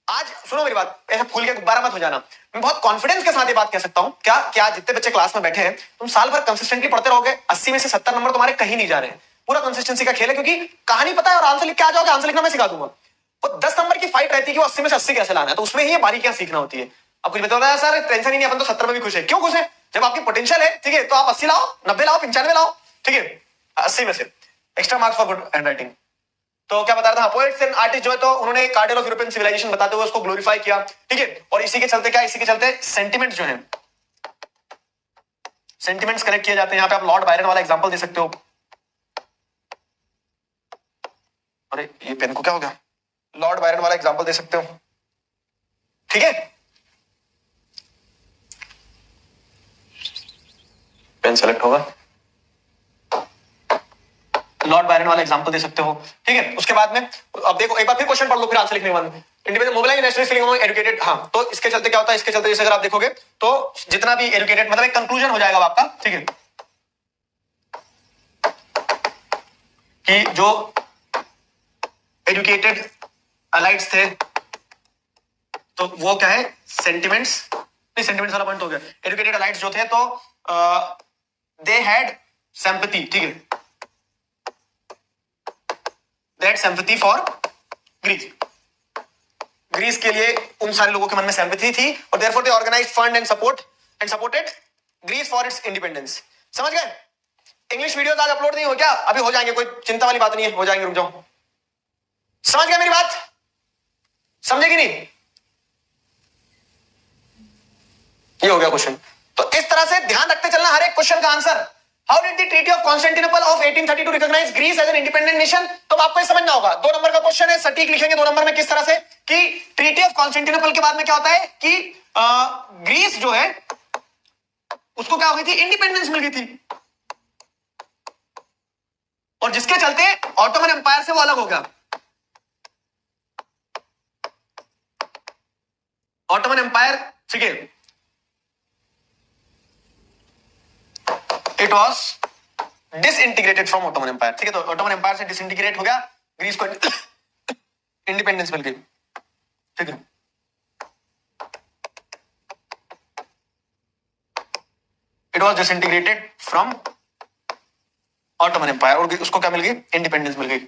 आज सुनो मेरी बात, ऐसा फूल के गुब्बारा मत हो जाना, मैं बहुत कॉन्फिडेंस के साथ ये बात कह सकता हूं, क्या जितने बच्चे क्लास में बैठे हैं, तुम साल भर कंसिस्टेंटली पढ़ते रहोगे, 80 में से 70 नंबर तुम्हारे कहीं नहीं जा रहे हैं। पूरा कंसिस्टेंसी का खेल है, क्योंकि कहानी पता है और आंसर लिख के आ जाओगे, आंसर लिखना मैं सिखा दूंगा। वो 10 नंबर की फाइट रहती है कि वो 80 में से 80 कैसे लाना है, तो उसमें ही ये बारीकियां सीखना होती है। अब कुछ बताओ सर टेंशन ही नहीं, अपन तो 70 में भी खुश है, क्यों खुश है, जब आपकी पोटेंशियल है, ठीक है, तो आप 80 लाओ, 90 लाओ, 95 लाओ, ठीक है, 80 में से extra marks for good hand writing. तो क्या बता रहा था, पोएट्स एंड आर्टिस्ट जो है, तो उन्होंने कार्डल ऑफ यूरोपियन सिविलाइजेशन बताते हुए उसको ग्लोरीफाई किया, ठीक है, और इसी के चलते क्या, इसी के चलते सेंटिमेंट्स जो है, सेंटिमेंट्स कलेक्ट किए जाते हैं। यहाँ पे आप लॉर्ड बायरन वाला एग्जांपल दे सकते हो, अरे ये पेन को क्या हो गया, लॉर्ड बायरन वाला एग्जांपल दे सकते हो, ठीक है, पेन सेलेक्ट होगा, लॉर्ड बायरन वाला एग्जांपल दे सकते हो, ठीक है। उसके बाद में अब देखो, एक बार फिर क्वेश्चन पढ़ लो, फिर आंसर लिखने के बाद में, individual mobilise nationalist feeling among educated, हाँ, तो इसके चलते क्या होता है, इसके चलते जैसे अगर आप देखोगे तो जितना भी एजुकेटेड, मतलब एक कंक्लूजन हो जाएगा आपका, ठीक है, कि जो एजुकेटेड अलाइट्स थे, तो वो क्या है, सेंटिमेंट्स, नहीं सेंटिमेंट्स वाला पॉइंट हो गया, एजुकेटेड अलाइट्स जो थे तो दे हैड सिंपैथी, ठीक है, they had sympathy for Greece, Greece के लिए उन सारे लोगों के मन में सिंपैथी थी, और therefore they organised fund and supported Greece for its independence. समझ गए। इंग्लिश वीडियोस आज अपलोड नहीं हो क्या, अभी हो जाएंगे, कोई चिंता वाली बात नहीं है, हो जाएंगे, रुक जाओ। समझ गए मेरी बात, समझे कि नहीं, ये हो गया क्वेश्चन। तो इस तरह से ध्यान रखते चलना हर एक क्वेश्चन का answer. How did the treaty of Constantinople of 1832 recognise Greece as an independent nation, तो आपको ये समझना होगा, 2 नंबर का क्वेश्चन है, सटीक लिखेंगे 2 नंबर में किस तरह से, कि ट्रीटी ऑफ कॉन्स्टेंटिनोपल के बाद में क्या होता है कि ग्रीस जो है उसको क्या हो गई थी, इंडिपेंडेंस मिल गई थी, और जिसके चलते ऑटोमन एम्पायर से वो अलग हो गया। ऑटोमन एम्पायर, ठीक है, it was disintegrated from Ottoman empire, ठीक है, तो ऑटोमन एम्पायर से डिसइंटीग्रेट हो गया, ग्रीस को इंडिपेंडेंस मिल गई, ठीक है। It was disintegrated from Ottoman empire, और उसको क्या मिल गई, इंडिपेंडेंस मिल गई।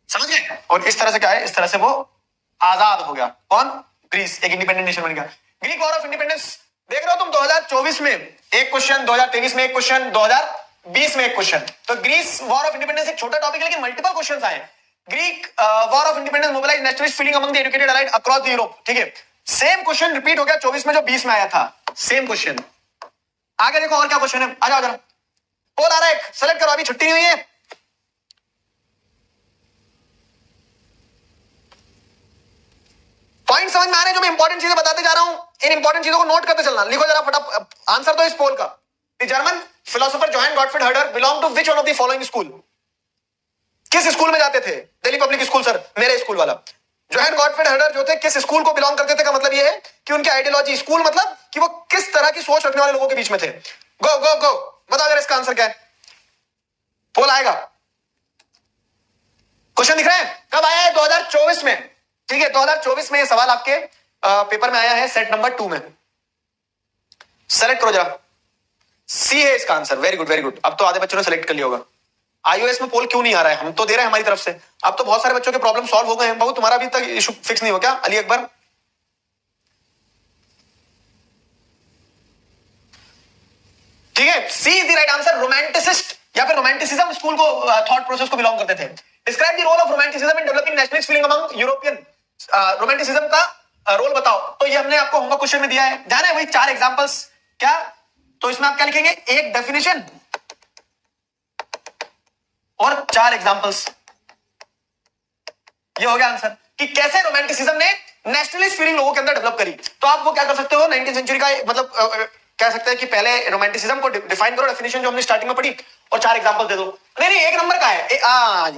समझ गए। और इस तरह से क्या है, इस तरह से वो आजाद हो गया। कौन? ग्रीस, एक इंडिपेंडेंट नेशन बन गया। ग्रीक वॉर ऑफ इंडिपेंडेंस देख रहे हो तुम, 2024 में एक क्वेश्चन, 2023 में एक क्वेश्चन, 2020 में एक क्वेश्चन। तो ग्रीस वॉर ऑफ इंडिपेंडेंस एक छोटा टॉपिक है लेकिन मल्टीपल क्वेश्चन आए। Greek war of independence mobilise nationalist feeling among the educated allied across the Europe. ठीक है, सेम क्वेश्चन रिपीट हो गया 24 में जो 20 में आया था, सेम क्वेश्चन। आगे देखो और क्या क्वेश्चन है, आ जाओ जरा। पोल आ रहा है, सेलेक्ट करो, अभी छुट्टी नहीं हुई है। पॉइंट समझ में आ रहे हैं जो मैं इंपॉर्टेंट चीजें बताते जा रहा हूं, इन इंपॉर्टेंट चीजों को नोट करते चलना। लिखो जरा फटाफट आंसर दो इस पोल का। The German philosopher Johann Gottfried Herder belong to which one of the following school? किस स्कूल में जाते थे? दिल्ली पब्लिक स्कूल सर, मेरे स्कूल वाला। जोहान गॉटफ्रीड हर्डर जो थे किस स्कूल को बिलोंग करते थे का मतलब ये है कि उनकी आइडियोलॉजी, स्कूल मतलब कि वो किस तरह की सोच रखने वाले लोगों के बीच में थे। गो गो गो, बताओ अगर इसका आंसर क्या है। पोल आएगा, क्वेश्चन दिख रहा है, कब आया है? 2024 में। ठीक है, 2024 में ये सवाल आपके पेपर में आया है, सेट नंबर 2 में। सेलेक्ट करो जरा, सी है इसका answer. Very good very good, अब तो आधे बच्चों ने सेलेक्ट कर लिया होगा। iOS में पोल क्यों नहीं आ रहा है? हम तो दे रहे हैं हमारी तरफ से। अब तो बहुत सारे बच्चों के प्रॉब्लम सॉल्व हो गए हैं। बहुत तुम्हारा अभी तक इशू फिक्स नहीं हो क्या अली अकबर? ठीक है, C is the right answer. Romanticist या फिर रोमांटिसिज्म स्कूल को, थॉट प्रोसेस को बिलोंग करते थे। Describe the role of romanticism in developing nationalist feeling among European. Romanticism का रोल बताओ। तो ये हमने आपको होमवर्क क्वेश्चन में दिया है, जाना है वही 4 एग्जांपल्स। क्या? तो इसमें आप क्या लिखेंगे? एक डेफिनेशन और 4 एग्जांपल्स। ये हो गया आंसर कि कैसे रोमांटिसिज्म ने नेशनलिस्ट फीलिंग लोगों के अंदर डेवलप करी। तो आप वो क्या कर सकते हो, 19th सेंचुरी का मतलब कह सकते हैं कि पहले रोमांटिसिज्म को डिफाइन करो, डेफिनेशन जो हमने स्टार्टिंग में पढ़ी, और 4 एग्जांपल दे दो। नहीं नहीं, एक नंबर का है।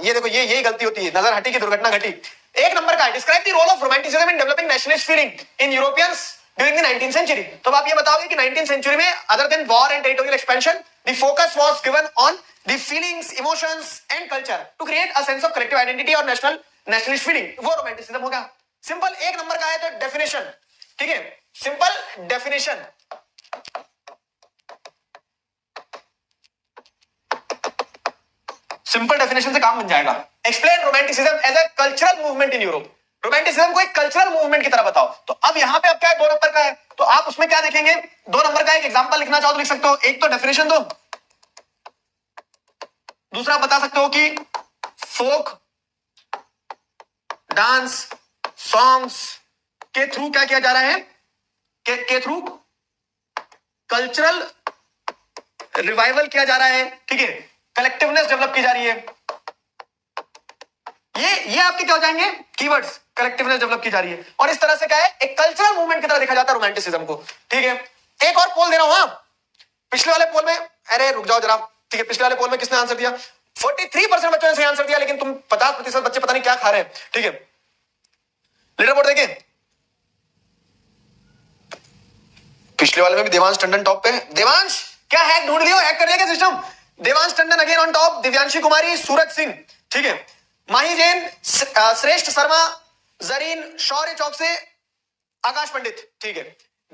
ये देखो, यही गलती होती है, नजर हटी की दुर्घटना घटी। एक नंबर का है, describe the role of romanticism in developing nationalist feeling in Europeans during the 19th century. तो आप ये बताओगे कि 19th सेंचुरी में other than war and territorial expansion, the focus was given on the feelings, emotions and culture to create a sense of collective identity और nationalist feeling. वो romanticism हो गया। सिंपल, एक नंबर का है तो डेफिनेशन। ठीक है, सिंपल डेफिनेशन। सिंपल डेफिनेशन से काम बन जाएगा। Explain romanticism as a cultural movement in Europe. Romanticism को एक कल्चरल मूवमेंट की तरह बताओ। तो अब यहां पे अब क्या है, 2 नंबर का है, तो आप उसमें क्या देखेंगे? 2 नंबर का एक एग्जांपल लिखना चाहो तो लिख सकते हो। एक तो डेफिनेशन दो, दूसरा बता सकते हो कि फोक डांस सॉन्ग्स के थ्रू क्या किया जा रहा है, के थ्रू कल्चरल रिवाइवल किया जा रहा है। ठीक है, कलेक्टिवनेस डेवलप की जा रही है। ये आपके क्या हो जाएंगे कीवर्ड्स, कलेक्टिवनेस डेवलप की जा रही है। और इस तरह से क्या है, एक कल्चरल मूवमेंट की तरह देखा जाता है रोमांटिसिज्म को। ठीक है, एक और पोल दे रहा हूं। पिछले वाले पोल में, अरे रुक जाओ जरा। ठीक है, पिछले वाले पोल में किसने आंसर दिया? 43% बच्चों ने सही आंसर दिया, लेकिन तुम 50% बच्चे पता नहीं क्या खा रहे हैं। ठीक है, लीडर बोर्ड देखिए, पिछले वाले में भी देवांश टंडन टॉप पे है। देवांश क्या हैक ढूंढ लियो, हैक कर लिया क्या system? Devansh Tandon again on top, Divyanshi Kumari, Suraj Singh. ठीक है, माही जैन, श्रेष्ठ शर्मा, जरीन, शौर्य चौक से आकाश पंडित। ठीक है,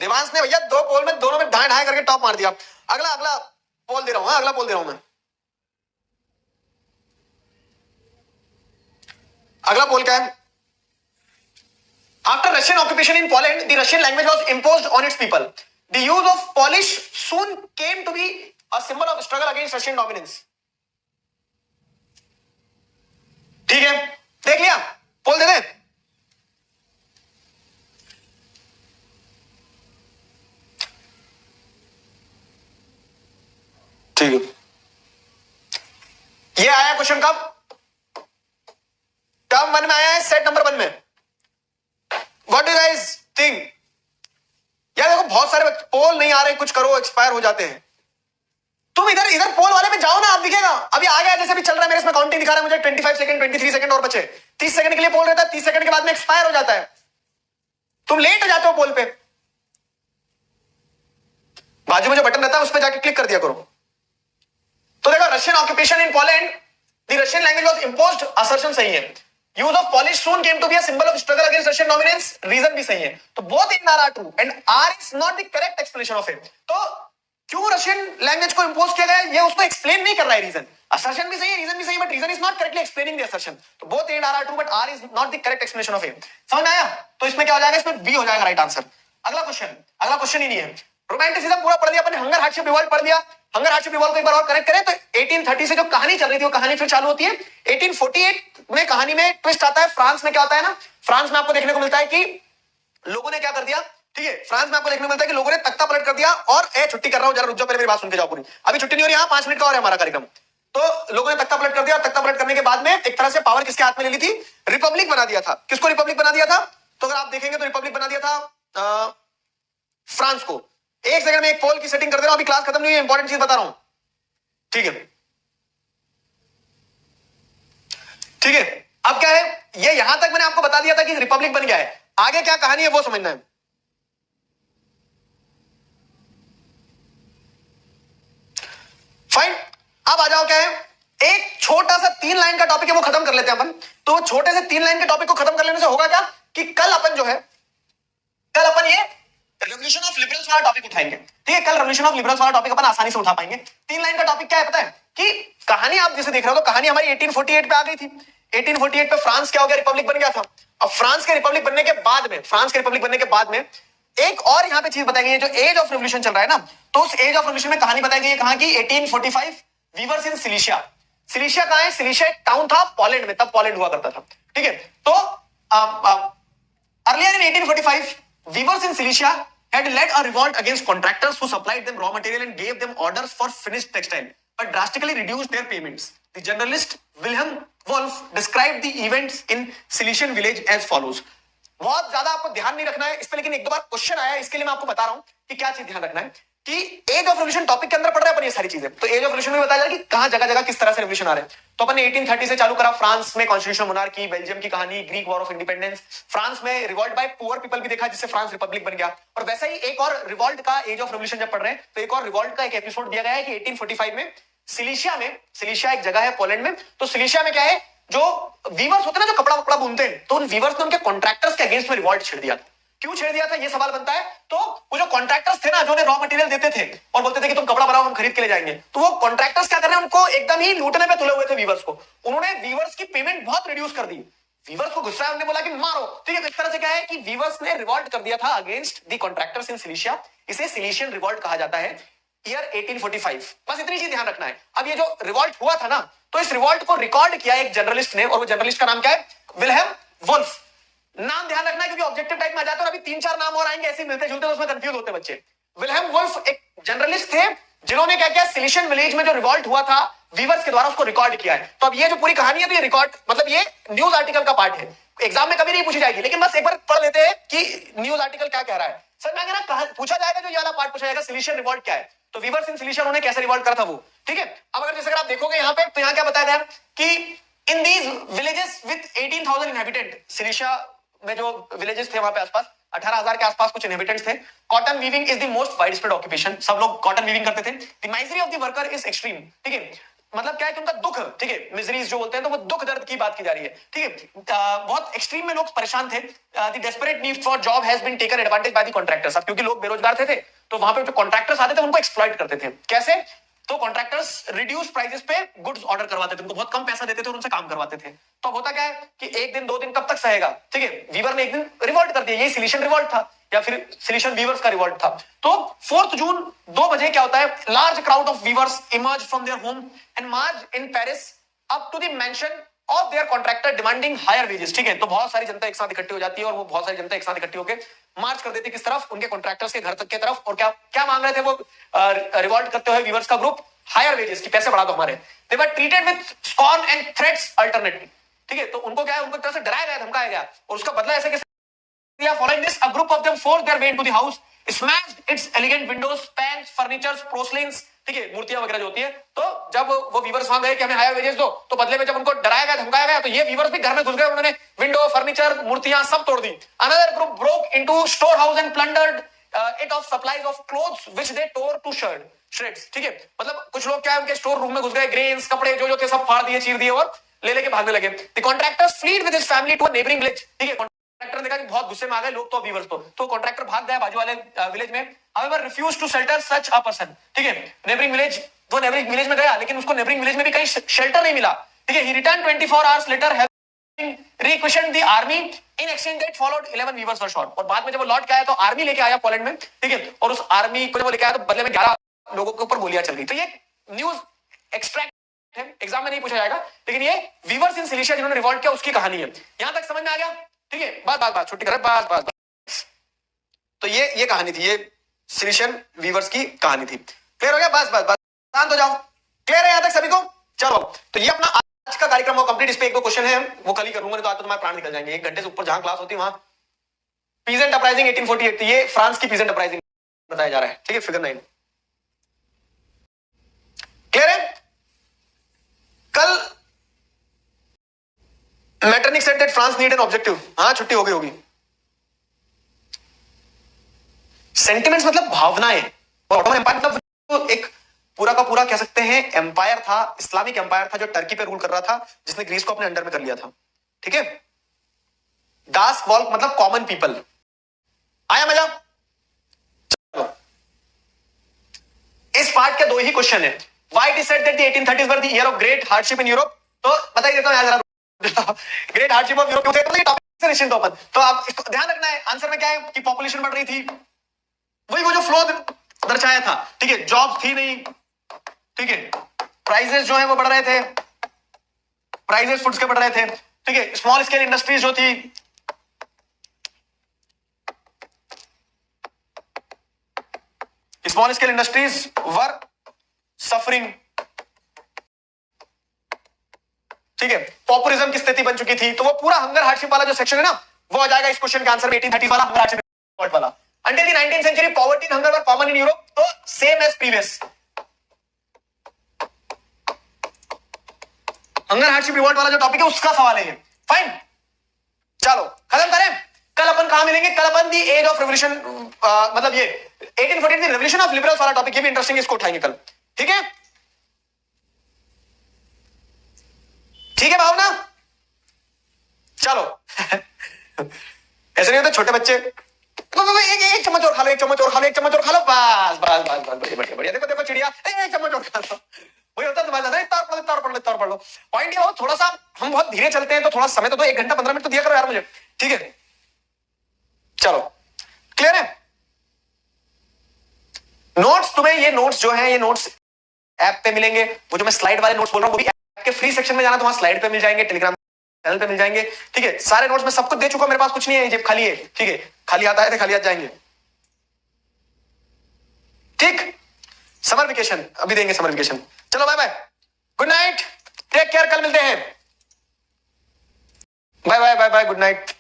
देवांश ने भैया 2 पोल में दोनों में ढाई ढाई करके टॉप मार दिया। अगला पोल दे रहा हूं, अगला पोल दे रहा हूं मैं। अगला पोल क्या है? After Russian occupation in Poland, the Russian language was imposed on its people. The use of Polish soon came to be a symbol of struggle against Russian dominance. ठीक है, देख लिया, पोल दे दे। ठीक है, ये आया क्वेश्चन कब? टर्म 1 में आया है, सेट नंबर 1 में। What do you guys think? यार देखो, बहुत सारे पोल नहीं आ रहे, कुछ करो एक्सपायर हो जाते हैं। तुम इधर पोल वाले में जाओ ना, आप दिखेगा। अभी आ गया, जैसे भी चल रहा है मेरे इसमें काउंटिंग दिखा रहा है मुझे, 25 सेकंड 23 सेकंड और बचे। 30 सेकंड के लिए पोल रहता है, 30 सेकंड के बाद में एक्सपायर हो जाता है। तुम लेट हो जाते हो पोल पे। बाजू में जो बटन रहता है उस पर जाके क्लिक कर दिया करो। तो देखो, Russian occupation in Poland, the Russian language was imposed, assertion सही है। Use of Polish soon came to be a symbol of struggle against Russian dominance, reason भी सही है। तो both in R true and R is not the correct explanation of it. तो क्यों Russian language को impose किया गया, ये उसको एक्सप्लेन नहीं कर रहा है रीजन। असर्शन भी सही है, रीजन भी सही है, but reason is not correctly explaining the assertion. तो both and R true but R is not the correct explanation of A. समझ में आया? तो इसमें क्या हो जाएगा, इसमें बी हो जाएगा राइट आंसर। अगला क्वेश्चन ही नहीं है। रोमांटिसिज्म पूरा पढ़ लिया अपन, हंगर हार्डशिप रिवॉल्ट पढ़ लिया। हंगर हार्डशिप रिवॉल्ट को एक बार और करेक्ट करें तो 1830 से जो कहानी चल रही थी वो कहानी फिर चालू होती है 1848 में। कहानी में ट्विस्ट आता है। फ्रांस में क्या होता है ना, फ्रांस में आपको देखने को मिलता है कि लोगों ने क्या कर दिया, ठीक है, फ्रांस में आपको देखने को मिलता है कि लोगों ने तख्ता पलट कर दिया। और छुट्टी कर रहा हूं, जरा रुक जाओ, पहले मेरी बात सुन के जाओ पूरी। अभी छुट्टी नहीं हो रही, यहाँ 5 मिनट का और है हमारा कार्यक्रम। तो लोगों ने तख्ता पलट कर दिया, और तख्ता पलट करने के बाद में एक तरह से पावर किसके हाथ में ले ली थी, रिपब्लिक बना दिया था। किसको रिपब्लिक बना दिया था? तो अगर आप देखेंगे तो रिपब्लिक बना दिया था फ्रांस को। एक सेकंड में एक पोल की सेटिंग कर दे रहा हूं, अभी क्लास खत्म नहीं हुई, इंपॉर्टेंट चीज बता रहा हूं, ठीक है? ठीक है, अब क्या है, ये यहां तक मैंने आपको बता दिया था कि रिपब्लिक बन गया है। आगे क्या कहानी है वो समझना है। फाइन, अब आ जाओ, क्या है, एक छोटा सा 3 लाइन का टॉपिक है वो खत्म कर लेते हैं अपन। तो छोटे से 3 लाइन के टॉपिक को खत्म कर लेने से होगा क्या कि कल अपन जो है, कल अपन ये रेवोल्यूशन ऑफ लिबरल्स वाला टॉपिक उठाएंगे। ठीक है, कल रेवोल्यूशन ऑफ लिबरल्स वाला टॉपिक अपन आसानी से उठा पाएंगे। 3 लाइन का टॉपिक क्या है पता है कि कहानी आप जैसे देख रहे हो, तो कहानी हमारी 1848 पे आ गई थी। 1848 पे फ्रांस क्या हो गया, रिपब्लिक बन गया था। अब फ्रांस के रिपब्लिक बनने के बाद में, फ्रांस के रिपब्लिक बनने के बाद में एक और यहां पे चीज बताई गई है, जो एज ऑफ रेवोल्यूशन चल रहा है ना, तो उस एज ऑफ रेवोल्यूशन में कहानी बताई गई है कहां की, 1845 वीवर्स इन सिलिशिया। सिलिशिया कहां है? सिलिशिया एक टाउन था पोलैंड में, तब पोलैंड हुआ करता था। ठीक है, तो earlier in 1845 weavers in Silesia had led a revolt against contractors who supplied them raw material and gave them orders for finished textile, but drastically reduced their payments. The journalist Wilhelm Wolff described the events in Silesian village as follows. बहुत ज्यादा आपको ध्यान नहीं रखना है इस पे, लेकिन एक दो बार क्वेश्चन आया, इसके लिए मैं आपको बता रहा हूं कि क्या चीज ध्यान रखना है कि एज ऑफ रेवोल्यूशन टॉपिक के अंदर पढ़ रहे हैं अपन ये सारी चीजें। तो एज ऑफ रेवोल्यूशन में बताया जाए कि कहां जगह जगह किस तरह से रेवोल्यूशन आ रहे हैं। तो अपन ने 1830 से चालू करा, फ्रांस में कॉन्स्टिट्यूशनल मोनार्की, बेल्जियम की कहानी, Greek war of independence, France में रिवॉल्ट बाय पुअर पीपल भी देखा, जिससे फ्रांस रिपब्लिक बन गया। और वैसा ही एक और रिवॉल्ट का, एज ऑफ रेवोल्यूशन जब पढ़ रहे हैं तो एक और रिवॉल्ट का एक एपिसोड दिया गया है कि 1845 में सिलिशिया में, सिलिशिया एक जगह है पोलैंड में, तो सिलिशिया में क्या है, जो वीवर्स होते हैं ना, जो कपड़ा वपड़ा बुनते हैं, तो उन वीवर्स ने उनके कॉन्ट्रैक्टर्स के अगेंस्ट में रिवॉल्ट छेड़ दिया। क्यों छेड़ दिया था ये सवाल बनता है। तो वो जो कॉन्ट्रैक्टर्स थे ना, जो रॉ मटेरियल देते थे और बोलते थे कि तुम कपड़ा बनाओ हम खरीद के ले जाएंगे, तो वो कॉन्ट्रैक्टर्स क्या कर रहे हैं, उनको एकदम ही लूटने पे तुले हुए थे वीवर्स को। उन्होंने वीवर्स की पेमेंट बहुत रिड्यूस कर दी। वीवर्स को गुस्सा है, उन्होंने बोला कि मारो। ठीक है, तो इस तरह से क्या है कि वीवर्स ने रिवॉल्ट कर दिया था अगेंस्ट द कॉन्ट्रैक्टर्स इन सिलिशिया। इसे सिलिशियन रिवॉल्ट कहा जाता है, ईयर 1845। बस इतनी चीज ध्यान रखना है। अब ये जो रिवॉल्ट हुआ था ना, तो इस रिवॉल्ट को रिकॉर्ड किया एक जर्नलिस्ट ने, और वो जर्नलिस्ट का नाम क्या है, विल्हेम वुल्फ। नाम ध्यान रखना है क्योंकि ऑब्जेक्टिव टाइप में आ जाता है, और अभी 3-4 नाम और आएंगे ऐसे मिलते जुलते, तो उसमें कंफ्यूज होते बच्चे। विल्हेम वुल्फ एक जर्नलिस्ट थे जिन्होंने क्या किया, सिलिशियन विलेज में जो रिवॉल्ट हुआ था वीवर्स के द्वारा, उसको रिकॉर्ड किया है। तो अब ये जो पूरी कहानी है, तो ये रिकॉर्ड मतलब ये न्यूज आर्टिकल का पार्ट है, एग्जाम में कभी नहीं पूछी जाएगी, लेकिन बस एक बार पढ़ लेते हैं कि न्यूज आर्टिकल क्या कह रहा है। सर मैं ना पूछा जाएगा, जो ये वाला पार्ट पूछा जाएगा, सिलिशियन रिवॉल्ट क्या है, तो वीवर्स इन सिलिशिया उन्होंने कैसे रिवॉल्ट करा था वो। ठीक है, अब अगर जैसे अगर आप देखोगे यहाँ पे, तो यहाँ क्या बताया गया कि in these villages with 18,000 inhabitant, Silesia में जो विलेजेस थे वहां पे आसपास 18,000 के आसपास कुछ इनहेबिटेंट्स थे। Cotton weaving is the most wide spread occupation, सब लोग कॉटन वीविंग करते थे। The misery of the worker is extreme. ठीक है, मतलब क्या है कि उनका दुख, ठीक है, मिजरीज जो बोलते हैं, तो वो दुख दर्द की बात की जा रही है। ठीक है, बहुत एक्सट्रीम में लोग परेशान थे। The desperate need for job has been taken advantage by the contractors. अब क्योंकि लोग बेरोजगार थे, तो वहां पे जो कॉन्ट्रैक्टर्स आते थे उनको एक्सप्लॉइट करते थे। कैसे? तो कॉन्ट्रैक्टर्स रिड्यूस प्राइसेस पे गुड्स ऑर्डर करवाते थे, उनको बहुत कम पैसा देते थे और उनसे काम करवाते थे। तो अब होता क्या है कि एक दिन 2 दिन कब तक सहेगा। ठीक है, वीवर ने एक दिन रिवॉल्ट कर दिया, ये सिलिशियन रिवॉल्ट था या फिर सिलिशियन वीवर्स का रिवॉल्ट था। तो 4 जून 2 बजे क्या होता है, large crowd of weavers emerge from their home and march in Paris up to the mansion of their contractor demanding higher wages. ठीक है, तो बहुत सारी जनता एक साथ इकट्ठी हो जाती है, और वो बहुत सारी जनता एक साथ इकट्ठी होकर मार्च कर देती है किस तरफ, उनके कॉन्ट्रैक्टर्स के घर तक की तरफ। और क्या क्या मांग रहे थे वो रिवॉल्ट करते हुए वीवर्स का ग्रुप, हायर वेजेस, की पैसे बढ़ा दो हमारे। They were treated with scorn and threats alternately. ठीक है, तो उनको क्या है, उनको एक तरह से डराया गया, धमकाया गया, और उसका बदला ऐसे कैसे। Following this, a group of them forced their way into the house, smashed its elegant windows, pans, furnitures, porcelains, ठीक है, मूर्तियां वगैरह जो होती है। तो जब वो वीवर्स वहां गए कि हमें हायर वेजेस दो, तो बदले में जब उनको डराया गया, धमकाया गया, तो ये वीवर्स भी घर में घुस गए, उन्होंने विंडो, फर्नीचर, मूर्तियां सब तोड़ दी। Another group broke into store house and plundered it of supplies of clothes which they tore to shreds। ठीक है, मतलब कुछ लोग क्या है, उनके स्टोर रूम में घुस गए, ग्रेन्स, कपड़े जो जो थे सब फाड़ दिए, चीर दिए और ले लेके भागने लगे। The contractors fled with his family to a neighboring village। ठीक है, कॉन्ट्रैक्टर ने देखा कि बहुत गुस्से में आ गए लोग तो व्यूअर्स तो कॉन्ट्रैक्टर भाग गया बाजू वाले विलेज में, however refuse to shelter such a person, ठीक है, नेबरिंग विलेज, वो नेबरिंग विलेज में गया लेकिन उसको नेबरिंग विलेज में भी कहीं शेल्टर नहीं मिला, ठीक है, he return 24 hours later having requested the army in exchange that followed 11 weavers were shot, और बाद में जब वो लौट के आया तो आर्मी लेके आया पोलैंड में, ठीक है, और उस आर्मी को जब वो लेके आया तो बदले में 11 लोगों के ऊपर गोलियां चल गई। तो ये न्यूज एक्सट्रैक्ट एग्जाम में नहीं पूछा जाएगा, लेकिन ये वीवर्स इन सिलिशिया जिन्होंने रिवॉल्ट किया उसकी कहानी है। यहां तक समझ में आ गया, ठीक है, बात छुट्टी करें, बस। तो ये कहानी थी, ये सिलिशियन वीवर्स की कहानी थी। क्लियर हो गया? बस शांत हो जाओ। क्लियर है यहां तक सभी को? चलो, तो ये अपना आज का कार्यक्रम हो कंप्लीट। इस पे एक दो क्वेश्चन है वो कल ही करूंगा, नहीं तो आज तो तुम्हारे प्राण निकल जाएंगे। 1 घंटे से ऊपर जहां क्लास होती है वहां पीजेंट अपराइजिंग 1848, ये फ्रांस की पीजेंट अपराइजिंग बताया जा रहा है, ठीक है, फिगर 9। क्लियर है? कल Metternich said that France need an objective, हाँ छुट्टी हो गई होगी। सेंटिमेंट्स मतलब भावनाएं, ऑटोमन एम्पायर मतलब एक पूरा का पूरा कह सकते हैं एम्पायर था, इस्लामिक एम्पायर था जो टर्की पे रूल कर रहा था, जिसने ग्रीस को अपने अंडर में कर लिया था, ठीक है। दास वॉल्क मतलब कॉमन पीपल। आया मजा? चलो, इस पार्ट के 2 ही क्वेश्चन है। Why it is said that the 1830s were the year of great hardship in Europe, तो बता ही देता हूं जरा। ग्रेट हार्डशिप ऑफ यूरोप क्यों थे? टॉपिक से निश्चिंत ओपन, तो आप इसको ध्यान रखना है। आंसर में क्या है कि पॉपुलेशन बढ़ रही थी, वही वो जो फ्लो दर्शाया था, ठीक है, जॉब्स थी नहीं, ठीक है, प्राइजेस जो है वो बढ़ रहे थे, प्राइजेस फूड्स के बढ़ रहे थे, ठीक है, स्मॉल स्केल इंडस्ट्रीज जो थी, small scale industries were suffering, ठीक है, पॉपुलिज्म की स्थिति बन चुकी थी। तो वो पूरा हंगर हार्डशिप वाला जो सेक्शन है ना, वो आ जाएगा इस क्वेश्चन के आंसर में, 1830 वाला हंगर हार्डशिप वाला। Until the 19th century, poverty and hunger were common in Europe. तो same as previous. Hunger hardship revolt वाला जो टॉपिक है उसका सवाल है ये। फाइन, चलो खत्म करें। कल अपन कहां मिलेंगे? कल अपन दी एज ऑफ रेवोल्यूशन, मतलब ये 1848 दी रेवोल्यूशन ऑफ लिबरल्स वाला टॉपिक, ये भी इंटरेस्टिंग है, इसको उठाएंगे कल, ठीक है? ठीक है भावना? चलो ऐसे नहीं होता छोटे बच्चे, एक चम्मच और खा लो, एक चम्मच और खा लो, एक चम्मच और खा लो, बस बढ़िया बढ़िया। देखो चिड़िया, एक चम्मच और खा लो, वही होता है तुम्हारे साथ। इतना पढ़ लो। पॉइंट ये हो, थोड़ा सा हम बहुत धीरे चलते हैं तो थोड़ा समय तो दो, 1 घंटा 15 मिनट तो दिया करो यार मुझे, ठीक है? चलो क्लियर है? नोट्स तुम्हें, ये नोट्स जो है ये नोट्स ऐप पे मिलेंगे। वो जो मैं स्लाइड वाले नोट्स बोल रहा हूँ वो भी ऐप के फ्री सेक्शन में जाना तो वहां स्लाइड पे मिल जाएंगे, टेलीग्राम चैनल पे मिल जाएंगे, ठीक है। सारे नोट्स मैं सबको दे चुका हूं, मेरे पास कुछ नहीं है, जेब खाली है, ठीक है, खाली आता है तो खाली हाथ जाएंगे, ठीक। समर वेकेशन अभी देंगे, समर वेकेशन। चलो bye bye, good night, take care, कल मिलते हैं, bye bye bye bye, good night.